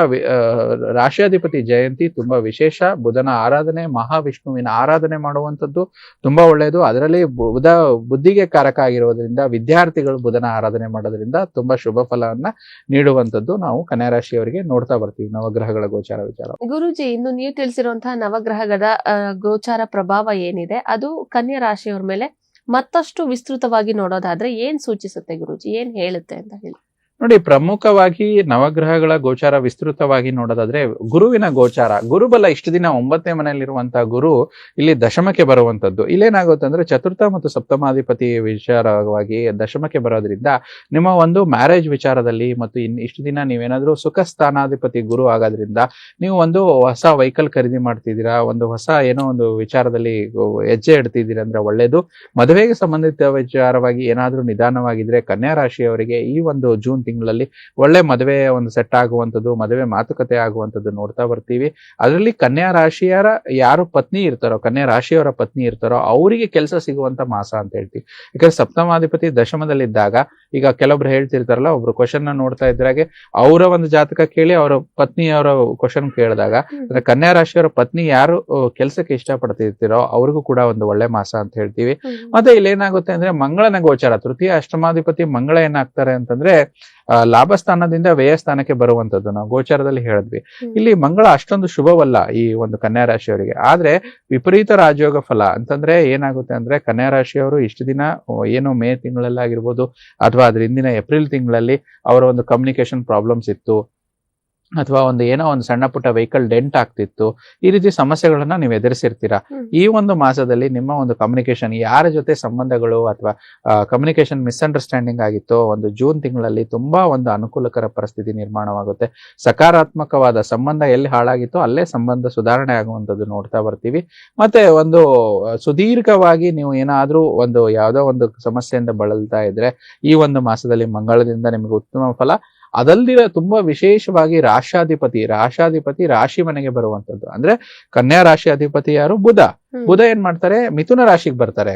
ರಾಶಿಯಾಧಿಪತಿ ಜಯಂತಿ ತುಂಬಾ ವಿಶೇಷ. ಬುಧನ ಆರಾಧನೆ, ಮಹಾವಿಷ್ಣುವಿನ ಆರಾಧನೆ ಮಾಡುವಂಥದ್ದು ತುಂಬಾ ಒಳ್ಳೆಯದು. ಅದರಲ್ಲಿ ಬುಧ ಬುದ್ಧಿಗೆ ಕಾರಕ ಆಗಿರೋದ್ರಿಂದ ವಿದ್ಯಾರ್ಥಿಗಳು ಬುಧನ ಆರಾಧನೆ ಮಾಡೋದ್ರಿಂದ ತುಂಬಾ ಶುಭ ಫಲವನ್ನ ನೀಡುವಂಥದ್ದು ನಾವು ಕನ್ಯಾ ರಾಶಿಯವರಿಗೆ ನೋಡ್ತಾ ಬರ್ತೀವಿ ನವಗ್ರಹಗಳ ಗೋಚಾರ ವಿಚಾರ. ಗುರುಜಿ, ಇನ್ನು ನೀವು ತಿಳಿಸಿರುವಂತಹ ನವಗ್ರಹಗಳ ಗೋಚಾರ ಪ್ರಭಾವ ಏನಿದೆ ಅದು ಕನ್ಯಾ ರಾಶಿಯವರ ಮೇಲೆ ಮತ್ತಷ್ಟು ವಿಸ್ತೃತವಾಗಿ ನೋಡೋದಾದ್ರೆ ಏನ್ ಸೂಚಿಸುತ್ತೆ ಗುರುಜಿ, ಏನ್ ಹೇಳುತ್ತೆ ಅಂತ ಹೇಳಿ? ನೋಡಿ, ಪ್ರಮುಖವಾಗಿ ನವಗ್ರಹಗಳ ಗೋಚಾರ ವಿಸ್ತೃತವಾಗಿ ನೋಡೋದಾದ್ರೆ ಗುರುವಿನ ಗೋಚಾರ. ಗುರುಬಲ ಇಷ್ಟು ದಿನ 9ನೇ ಮನೆಯಲ್ಲಿರುವಂತಹ ಗುರು ಇಲ್ಲಿ ದಶಮಕ್ಕೆ ಬರುವಂತದ್ದು. ಇಲ್ಲೇನಾಗುತ್ತೆ ಅಂದ್ರೆ ಚತುರ್ಥ ಮತ್ತು ಸಪ್ತಮಾಧಿಪತಿ ವಿಚಾರವಾಗಿ ದಶಮಕ್ಕೆ ಬರೋದ್ರಿಂದ ನಿಮ್ಮ ಒಂದು ಮ್ಯಾರೇಜ್ ವಿಚಾರದಲ್ಲಿ ಮತ್ತು ಇಷ್ಟು ದಿನ ನೀವೇನಾದ್ರೂ ಸುಖ ಸ್ಥಾನಾಧಿಪತಿ ಗುರು ಆಗೋದ್ರಿಂದ ನೀವು ಒಂದು ಹೊಸ ವೆಹಿಕಲ್ ಖರೀದಿ ಮಾಡ್ತಿದ್ದೀರಾ, ಒಂದು ಹೊಸ ಏನೋ ಒಂದು ವಿಚಾರದಲ್ಲಿ ಹೆಜ್ಜೆ ಇಡ್ತಿದ್ದೀರಾ ಅಂದ್ರೆ ಒಳ್ಳೇದು. ಮದುವೆಗೆ ಸಂಬಂಧಿತ ವಿಚಾರವಾಗಿ ಏನಾದ್ರೂ ನಿಧಾನವಾಗಿದ್ರೆ ಕನ್ಯಾ ರಾಶಿಯವರಿಗೆ ಈ ಒಂದು ಜೂನ್ ತಿಂಗಳಲ್ಲಿ ಒಳ್ಳೆ ಮದುವೆ ಒಂದು ಸೆಟ್ ಆಗುವಂಥದ್ದು, ಮದುವೆ ಮಾತುಕತೆ ಆಗುವಂಥದ್ದು ನೋಡ್ತಾ ಬರ್ತೀವಿ. ಅದರಲ್ಲಿ ಕನ್ಯಾ ರಾಶಿಯರ ಯಾರು ಪತ್ನಿ ಇರ್ತಾರೋ, ಕನ್ಯಾ ರಾಶಿಯವರ ಪತ್ನಿ ಇರ್ತಾರೋ ಅವರಿಗೆ ಕೆಲಸ ಸಿಗುವಂತ ಮಾಸ ಅಂತ ಹೇಳ್ತೀವಿ. ಯಾಕಂದ್ರೆ ಸಪ್ತಮಾಧಿಪತಿ ದಶಮದಲ್ಲಿದ್ದಾಗ ಈಗ ಕೆಲವೊಬ್ರು ಹೇಳ್ತಿರ್ತಾರಲ್ಲ, ಒಬ್ರು ಕ್ವಶನ್ ನೋಡ್ತಾ ಇದ್ರಾಗೆ ಅವರ ಒಂದು ಜಾತಕ ಕೇಳಿ ಅವರ ಪತ್ನಿಯವರ ಕ್ವಶನ್ ಕೇಳಿದಾಗ ಕನ್ಯಾ ರಾಶಿಯವರ ಪತ್ನಿ ಯಾರು ಕೆಲಸಕ್ಕೆ ಇಷ್ಟಪಡ್ತಿರ್ತೀರೋ ಅವ್ರಿಗೂ ಕೂಡ ಒಂದು ಒಳ್ಳೆ ಮಾಸ ಅಂತ ಹೇಳ್ತೀವಿ. ಮತ್ತೆ ಇಲ್ಲಿ ಏನಾಗುತ್ತೆ ಅಂದ್ರೆ ಮಂಗಳನ ಗೋಚಾರ, ತೃತೀಯ ಅಷ್ಟಮಾಧಿಪತಿ ಮಂಗಳ ಏನಾಗ್ತಾರೆ ಅಂತಂದ್ರೆ ಲಾಭ ಸ್ಥಾನದಿಂದ ವ್ಯಯ ಸ್ಥಾನಕ್ಕೆ ಬರುವಂತದ್ದು ನಾವು ಗೋಚಾರದಲ್ಲಿ ಹೇಳಿದ್ವಿ. ಇಲ್ಲಿ ಮಂಗಳ ಅಷ್ಟೊಂದು ಶುಭವಲ್ಲ ಈ ಒಂದು ಕನ್ಯಾ ರಾಶಿಯವರಿಗೆ. ಆದ್ರೆ ವಿಪರೀತ ರಾಜಯೋಗ ಫಲ ಅಂತಂದ್ರೆ ಏನಾಗುತ್ತೆ ಅಂದ್ರೆ ಕನ್ಯಾ ರಾಶಿಯವರು ಇಷ್ಟು ದಿನ ಏನು ಮೇ ತಿಂಗಳಲ್ಲಾಗಿರ್ಬೋದು ಅಥವಾ ಅದ್ರ ಹಿಂದಿನ ಏಪ್ರಿಲ್ ತಿಂಗಳಲ್ಲಿ ಅವರ ಒಂದು ಕಮ್ಯುನಿಕೇಶನ್ ಪ್ರಾಬ್ಲಮ್ಸ್ ಇತ್ತು, ಅಥವಾ ಒಂದು ಏನೋ ಒಂದು ಸಣ್ಣ ಪುಟ್ಟ ವೆಹಿಕಲ್ ಡೆಂಟ್ ಆಗ್ತಿತ್ತು, ಈ ರೀತಿ ಸಮಸ್ಯೆಗಳನ್ನ ನೀವು ಎದುರಿಸಿರ್ತೀರಾ. ಈ ಒಂದು ಮಾಸದಲ್ಲಿ ನಿಮ್ಮ ಒಂದು ಕಮ್ಯುನಿಕೇಶನ್, ಯಾರ ಜೊತೆ ಸಂಬಂಧಗಳು ಅಥವಾ ಕಮ್ಯುನಿಕೇಶನ್ ಮಿಸ್ಅಂಡರ್ಸ್ಟ್ಯಾಂಡಿಂಗ್ ಆಗಿತ್ತು, ಒಂದು ಜೂನ್ ತಿಂಗಳಲ್ಲಿ ತುಂಬಾ ಒಂದು ಅನುಕೂಲಕರ ಪರಿಸ್ಥಿತಿ ನಿರ್ಮಾಣವಾಗುತ್ತೆ. ಸಕಾರಾತ್ಮಕವಾದ ಸಂಬಂಧ ಎಲ್ಲಿ ಹಾಳಾಗಿತ್ತೋ ಅಲ್ಲೇ ಸಂಬಂಧ ಸುಧಾರಣೆ ಆಗುವಂಥದ್ದು ನೋಡ್ತಾ ಬರ್ತೀವಿ. ಮತ್ತೆ ಒಂದು ಸುದೀರ್ಘವಾಗಿ ನೀವು ಏನಾದ್ರೂ ಒಂದು ಯಾವುದೋ ಒಂದು ಸಮಸ್ಯೆಯಿಂದ ಬಳಲ್ತಾ ಇದ್ರೆ ಈ ಒಂದು ಮಾಸದಲ್ಲಿ ಮಂಗಳದಿಂದ ನಿಮಗೆ ಉತ್ತಮ ಫಲ. ಅದಲ್ದಿರ ತುಂಬಾ ವಿಶೇಷವಾಗಿ ರಾಶಾಧಿಪತಿ ರಾಶಿ ಮನೆಗೆ ಬರುವಂತದ್ದು. ಅಂದ್ರೆ ಕನ್ಯಾ ರಾಶಿ ಅಧಿಪತಿ ಯಾರು? ಬುಧ ಏನ್ ಮಾಡ್ತಾರೆ? ಮಿಥುನ ರಾಶಿಗೆ ಬರ್ತಾರೆ.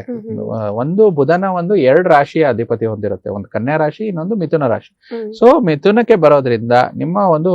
ಒಂದು ಬುಧನ ಒಂದು 2 ರಾಶಿಯ ಅಧಿಪತಿ ಹೊಂದಿರುತ್ತೆ, ಒಂದು ಕನ್ಯಾ ರಾಶಿ, ಇನ್ನೊಂದು ಮಿಥುನ ರಾಶಿ. ಸೊ ಮಿಥುನಕ್ಕೆ ಬರೋದ್ರಿಂದ ನಿಮ್ಮ ಒಂದು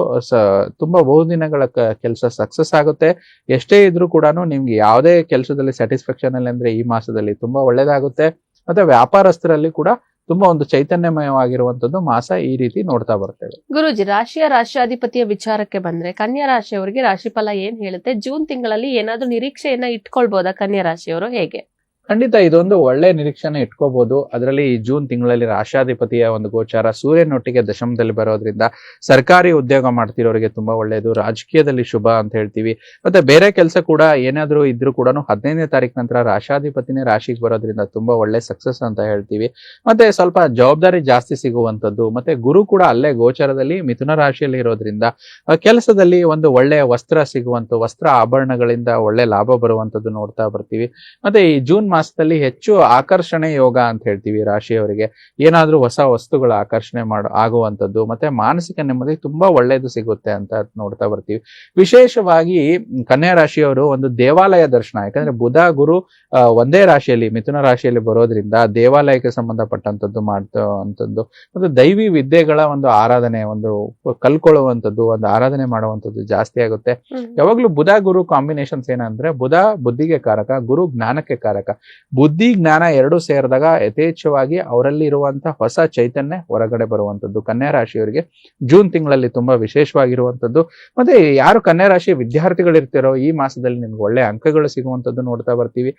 ತುಂಬಾ ಬಹುದಿನಗಳ ಕೆಲಸ ಸಕ್ಸಸ್ ಆಗುತ್ತೆ. ಎಷ್ಟೇ ಇದ್ರೂ ಕೂಡ ನಿಮ್ಗೆ ಯಾವುದೇ ಕೆಲಸದಲ್ಲಿ ಸ್ಯಾಟಿಸ್ಫ್ಯಾಕ್ಷನ್ ಅಲ್ಲಿ ಅಂದ್ರೆ ಈ ಮಾಸದಲ್ಲಿ ತುಂಬಾ ಒಳ್ಳೇದಾಗುತ್ತೆ. ಮತ್ತೆ ವ್ಯಾಪಾರಸ್ಥರಲ್ಲಿ ಕೂಡ ತುಂಬಾ ಒಂದು ಚೈತನ್ಯಮಯವಾಗಿರುವಂತದ್ದು ಮಾಸ ಈ ರೀತಿ ನೋಡ್ತಾ ಬರ್ತೇವೆ. ಗುರುಜಿ, ರಾಶಿಯಾಧಿಪತಿಯ ವಿಚಾರಕ್ಕೆ ಬಂದ್ರೆ ಕನ್ಯಾ ರಾಶಿಯವರಿಗೆ ರಾಶಿಫಲ ಏನ್ ಹೇಳುತ್ತೆ? ಜೂನ್ ತಿಂಗಳಲ್ಲಿ ಏನಾದ್ರೂ ನಿರೀಕ್ಷೆಯನ್ನ ಇಟ್ಕೊಳ್ಬಹುದಾ ಕನ್ಯಾ ರಾಶಿಯವರು? ಹೇಗೆ? ಖಂಡಿತ ಇದೊಂದು ಒಳ್ಳೆ ನಿರೀಕ್ಷೆನ ಇಟ್ಕೋಬಹುದು. ಅದರಲ್ಲಿ ಈ ಜೂನ್ ತಿಂಗಳಲ್ಲಿ ರಾಶಾಧಿಪತಿಯ ಒಂದು ಗೋಚಾರ ಸೂರ್ಯನೊಟ್ಟಿಗೆ ದಶಮದಲ್ಲಿ ಬರೋದ್ರಿಂದ ಸರ್ಕಾರಿ ಉದ್ಯೋಗ ಮಾಡ್ತಿರೋರಿಗೆ ತುಂಬಾ ಒಳ್ಳೆಯದು, ರಾಜಕೀಯದಲ್ಲಿ ಶುಭ ಅಂತ ಹೇಳ್ತೀವಿ. ಮತ್ತೆ ಬೇರೆ ಕೆಲಸ ಕೂಡ ಏನಾದ್ರೂ ಇದ್ರೂ ಕೂಡ 15ನೇ ತಾರೀಕು ನಂತರ ರಾಶಾಧಿಪತಿನೇ ರಾಶಿಗೆ ಬರೋದ್ರಿಂದ ತುಂಬಾ ಒಳ್ಳೆ ಸಕ್ಸಸ್ ಅಂತ ಹೇಳ್ತೀವಿ. ಮತ್ತೆ ಸ್ವಲ್ಪ ಜವಾಬ್ದಾರಿ ಜಾಸ್ತಿ ಸಿಗುವಂತದ್ದು, ಮತ್ತೆ ಗುರು ಕೂಡ ಅಲ್ಲೇ ಗೋಚಾರದಲ್ಲಿ ಮಿಥುನ ರಾಶಿಯಲ್ಲಿ ಇರೋದ್ರಿಂದ ಕೆಲಸದಲ್ಲಿ ಒಂದು ಒಳ್ಳೆಯ ವಸ್ತ್ರ ಸಿಗುವಂತ, ವಸ್ತ್ರ ಆಭರಣಗಳಿಂದ ಒಳ್ಳೆ ಲಾಭ ಬರುವಂತದ್ದು ನೋಡ್ತಾ ಬರ್ತೀವಿ. ಮತ್ತೆ ಈ ಜೂನ್ ಮಾಸದಲ್ಲಿ ಹೆಚ್ಚು ಆಕರ್ಷಣೆ ಯೋಗ ಅಂತ ಹೇಳ್ತೀವಿ. ರಾಶಿಯವರಿಗೆ ಏನಾದ್ರೂ ಹೊಸ ವಸ್ತುಗಳ ಆಕರ್ಷಣೆ ಆಗುವಂತದ್ದು, ಮತ್ತೆ ಮಾನಸಿಕ ನೆಮ್ಮದಿ ತುಂಬಾ ಒಳ್ಳೇದು ಸಿಗುತ್ತೆ ಅಂತ ನೋಡ್ತಾ ಬರ್ತೀವಿ. ವಿಶೇಷವಾಗಿ ಕನ್ಯಾ ರಾಶಿಯವರು ಒಂದು ದೇವಾಲಯ ದರ್ಶನ, ಯಾಕಂದ್ರೆ ಬುಧ ಗುರು ಒಂದೇ ರಾಶಿಯಲ್ಲಿ ಮಿಥುನ ರಾಶಿಯಲ್ಲಿ ಬರೋದ್ರಿಂದ ದೇವಾಲಯಕ್ಕೆ ಸಂಬಂಧಪಟ್ಟಂತದ್ದು ಮಾಡ್ತಕ್ಕಂಥದ್ದು, ಮತ್ತೆ ದೈವಿ ವಿದ್ಯೆಗಳ ಒಂದು ಆರಾಧನೆ, ಒಂದು ಕಲ್ಕೊಳ್ಳುವಂಥದ್ದು, ಒಂದು ಆರಾಧನೆ ಮಾಡುವಂಥದ್ದು ಜಾಸ್ತಿ ಆಗುತ್ತೆ. ಯಾವಾಗ್ಲೂ ಬುಧ ಗುರು ಕಾಂಬಿನೇಷನ್ಸ್ ಏನಂದ್ರೆ ಬುಧ ಬುದ್ಧಿಗೆ ಕಾರಕ, ಗುರು ಜ್ಞಾನಕ್ಕೆ ಕಾರಕ. ಬುದ್ಧಿ ಜ್ಞಾನ ಎರಡು ಸೇರಿದಾಗ ಯಥೇಚ್ಛವಾಗಿ ಅವರಲ್ಲಿ ಇರುವಂತಹ ಹೊಸ ಚೈತನ್ಯ ಹೊರಗಡೆ ಬರುವಂತದ್ದು ಕನ್ಯಾ ರಾಶಿಯವರಿಗೆ ಜೂನ್ ತಿಂಗಳಲ್ಲಿ ತುಂಬಾ ವಿಶೇಷವಾಗಿರುವಂತದ್ದು. ಮತ್ತೆ ಯಾರು ಕನ್ಯಾ ರಾಶಿ ವಿದ್ಯಾರ್ಥಿಗಳಿರ್ತಾರೋ ಈ ಮಾಸದಲ್ಲಿ ನಿಮ್ಗೆ ಒಳ್ಳೆ ಅಂಕಗಳು ಸಿಗುವಂತದ್ದು ನೋಡ್ತಾ ಬರ್ತೀವಿ.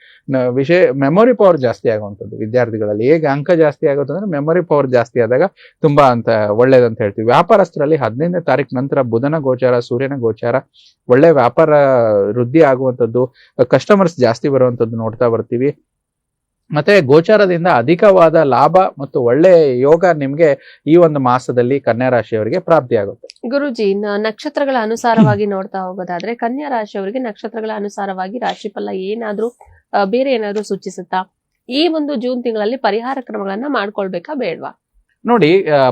ಮೆಮೊರಿ ಪವರ್ ಜಾಸ್ತಿ ಆಗುವಂಥದ್ದು ವಿದ್ಯಾರ್ಥಿಗಳಲ್ಲಿ. ಹೇಗೆ ಅಂಕ ಜಾಸ್ತಿ ಆಗುತ್ತೆ ಅಂದ್ರೆ ಮೆಮೊರಿ ಪವರ್ ಜಾಸ್ತಿ ಆದಾಗ ತುಂಬಾ ಅಂತ ಒಳ್ಳೇದಂತ ಹೇಳ್ತೀವಿ. ವ್ಯಾಪಾರಸ್ಥರಲ್ಲಿ 15ನೇ ತಾರೀಕು ನಂತರ ಬುಧನ ಗೋಚಾರ ಸೂರ್ಯನ ಗೋಚಾರ ಒಳ್ಳೆ ವ್ಯಾಪಾರ ವೃದ್ಧಿ ಆಗುವಂಥದ್ದು, ಕಸ್ಟಮರ್ಸ್ ಜಾಸ್ತಿ ಬರುವಂತದ್ದು ನೋಡ್ತಾ ಬರ್ತೀವಿ. ಮತ್ತೆ ಗೋಚಾರದಿಂದ ಅಧಿಕವಾದ ಲಾಭ ಮತ್ತು ಒಳ್ಳೆ ಯೋಗ ನಿಮ್ಗೆ ಈ ಒಂದು ಮಾಸದಲ್ಲಿ ಕನ್ಯಾ ರಾಶಿಯವರಿಗೆ ಪ್ರಾಪ್ತಿ ಆಗುತ್ತೆ. ಗುರುಜಿ, ನಕ್ಷತ್ರಗಳ ಅನುಸಾರವಾಗಿ ನೋಡ್ತಾ ಹೋಗೋದಾದ್ರೆ ಕನ್ಯಾ ರಾಶಿಯವರಿಗೆ ನಕ್ಷತ್ರಗಳ ಅನುಸಾರವಾಗಿ ರಾಶಿಫಲ ಏನಾದ್ರೂ ಬೇರೆ ಏನಾದ್ರೂ ಸೂಚಿಸುತ್ತಾ? ಈ ಒಂದು ಜೂನ್ ತಿಂಗಳಲ್ಲಿ ಪರಿಹಾರ ಕ್ರಮಗಳನ್ನ ಮಾಡ್ಕೊಳ್ಬೇಕಾ ಬೇಡ್ವಾ? ನೋಡಿ,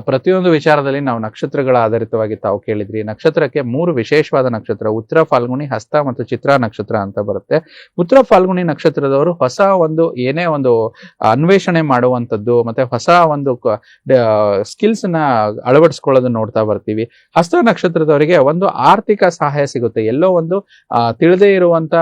ಪ್ರತಿಯೊಂದು ವಿಚಾರದಲ್ಲಿ ನಾವು ನಕ್ಷತ್ರಗಳ ಆಧಾರಿತವಾಗಿ ತಾವು ಕೇಳಿದ್ರಿ. ನಕ್ಷತ್ರಕ್ಕೆ 3 ವಿಶೇಷವಾದ ನಕ್ಷತ್ರ, ಉತ್ತರ ಫಾಲ್ಗುಣಿ, ಹಸ್ತ ಮತ್ತು ಚಿತ್ರಾ ನಕ್ಷತ್ರ ಅಂತ ಬರುತ್ತೆ. ಉತ್ತರ ಫಾಲ್ಗುಣಿ ನಕ್ಷತ್ರದವರು ಹೊಸ ಒಂದು ಏನೇ ಒಂದು ಅನ್ವೇಷಣೆ ಮಾಡುವಂಥದ್ದು, ಮತ್ತೆ ಹೊಸ ಒಂದು ಸ್ಕಿಲ್ಸ್ ನ ಅಳವಡಿಸ್ಕೊಳ್ಳೋದನ್ನ ನೋಡ್ತಾ ಬರ್ತೀವಿ. ಹಸ್ತ ನಕ್ಷತ್ರದವರಿಗೆ ಒಂದು ಆರ್ಥಿಕ ಸಹಾಯ ಸಿಗುತ್ತೆ, ಎಲ್ಲೋ ಒಂದು ತಿಳಿದೇ ಇರುವಂತ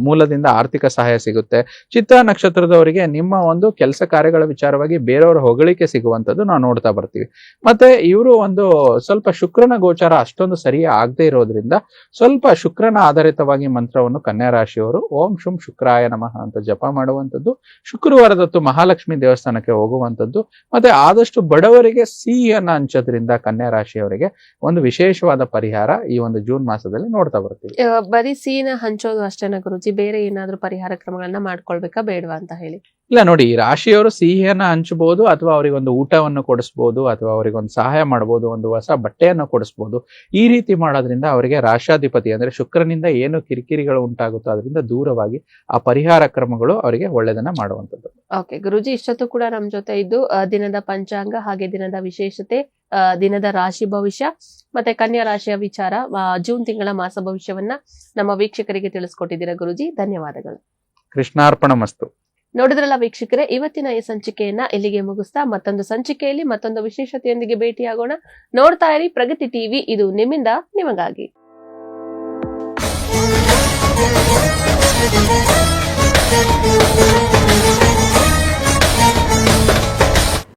ಮೂಲದಿಂದ ಆರ್ಥಿಕ ಸಹಾಯ ಸಿಗುತ್ತೆ. ಚಿತ್ರಾ ನಕ್ಷತ್ರದವರಿಗೆ ನಿಮ್ಮ ಒಂದು ಕೆಲಸ ಕಾರ್ಯಗಳ ವಿಚಾರವಾಗಿ ಬೇರೆಯವರ ಹೊಗಳಿಕೆ ಸಿಗುವಂಥದ್ದು ನಾವು ನೋಡ್ತಾ ಬರ್ತೀವಿ. ಮತ್ತೆ ಇವರು ಒಂದು ಸ್ವಲ್ಪ ಶುಕ್ರನ ಗೋಚಾರ ಅಷ್ಟೊಂದು ಸರಿ ಆಗದೆ ಇರೋದ್ರಿಂದ ಸ್ವಲ್ಪ ಶುಕ್ರನ ಆಧಾರಿತವಾಗಿ ಮಂತ್ರವನ್ನು ಕನ್ಯಾ ರಾಶಿಯವರು ಓಂ ಶುಂ ಶುಕ್ರಾಯ ನಮಃ ಅಂತ ಜಪ ಮಾಡುವಂಥದ್ದು, ಶುಕ್ರವಾರದತ್ತು ಮಹಾಲಕ್ಷ್ಮಿ ದೇವಸ್ಥಾನಕ್ಕೆ ಹೋಗುವಂಥದ್ದು, ಮತ್ತೆ ಆದಷ್ಟು ಬಡವರಿಗೆ ಸಿಹಿಯನ್ನ ಹಂಚೋದ್ರಿಂದ ಕನ್ಯಾ ರಾಶಿಯವರಿಗೆ ಒಂದು ವಿಶೇಷವಾದ ಪರಿಹಾರ ಈ ಒಂದು ಜೂನ್ ಮಾಸದಲ್ಲಿ ನೋಡ್ತಾ ಬರ್ತೀವಿ. ಬರೀ ಸಿಹಿನ ಹಂಚೋದು ಅಷ್ಟೇನಾ ಗುರುಜಿ? ಬೇರೆ ಏನಾದ್ರೂ ಪರಿಹಾರ ಕ್ರಮಗಳನ್ನ ಮಾಡ್ಕೊಳ್ಬೇಕಾ ಬೇಡವಾ ಅಂತ ಹೇಳಿ? ಇಲ್ಲ ನೋಡಿ, ರಾಶಿಯವರು ಸಿಹಿಯನ್ನ ಹಂಚಬಹುದು, ಅಥವಾ ಅವರಿಗೆ ಒಂದು ಊಟವನ್ನು ಕೊಡಿಸ್ಬೋದು, ಅಥವಾ ಅವರಿಗೆ ಒಂದು ಸಹಾಯ ಮಾಡಬಹುದು, ಒಂದು ಹೊಸ ಬಟ್ಟೆಯನ್ನು ಕೊಡಿಸ್ಬೋದು. ಈ ರೀತಿ ಮಾಡೋದ್ರಿಂದ ಅವರಿಗೆ ರಾಶಾಧಿಪತಿ ಅಂದ್ರೆ ಶುಕ್ರನಿಂದ ಏನು ಕಿರಿಕಿರಿಗಳು ಉಂಟಾಗುತ್ತೋ ಅದರಿಂದ ದೂರವಾಗಿ ಆ ಪರಿಹಾರ ಕ್ರಮಗಳು ಅವರಿಗೆ ಒಳ್ಳೆದನ್ನ ಮಾಡುವಂಥದ್ದು. ಓಕೆ ಗುರುಜಿ, ಇಷ್ಟೊತ್ತು ಕೂಡ ನಮ್ ಜೊತೆ ಇದ್ದು ದಿನದ ಪಂಚಾಂಗ, ಹಾಗೆ ದಿನದ ವಿಶೇಷತೆ, ದಿನದ ರಾಶಿ ಭವಿಷ್ಯ, ಮತ್ತೆ ಕನ್ಯಾ ರಾಶಿಯ ವಿಚಾರ, ಜೂನ್ ತಿಂಗಳ ಮಾಸ ಭವಿಷ್ಯವನ್ನ ನಮ್ಮ ವೀಕ್ಷಕರಿಗೆ ತಿಳಿಸ್ಕೊಟ್ಟಿದ್ದೀರಾ ಗುರುಜಿ. ಧನ್ಯವಾದಗಳು. ಕೃಷ್ಣಾರ್ಪಣ ಮಸ್ತು. ನೋಡಿದ್ರಲ್ಲ ವೀಕ್ಷಕರೇ, ಇವತ್ತಿನ ಈ ಸಂಚಿಕೆಯನ್ನ ಇಲ್ಲಿಗೆ ಮುಗಿಸ್ತಾ ಮತ್ತೊಂದು ಸಂಚಿಕೆಯಲ್ಲಿ ಮತ್ತೊಂದು ವಿಶೇಷತೆಯೊಂದಿಗೆ ಭೇಟಿಯಾಗೋಣ. ನೋಡ್ತಾ ಇರಿ ಪ್ರಗತಿ ಟಿವಿ, ಇದು ನಿಮ್ಮಿಂದ ನಿಮಗಾಗಿ. Thank you.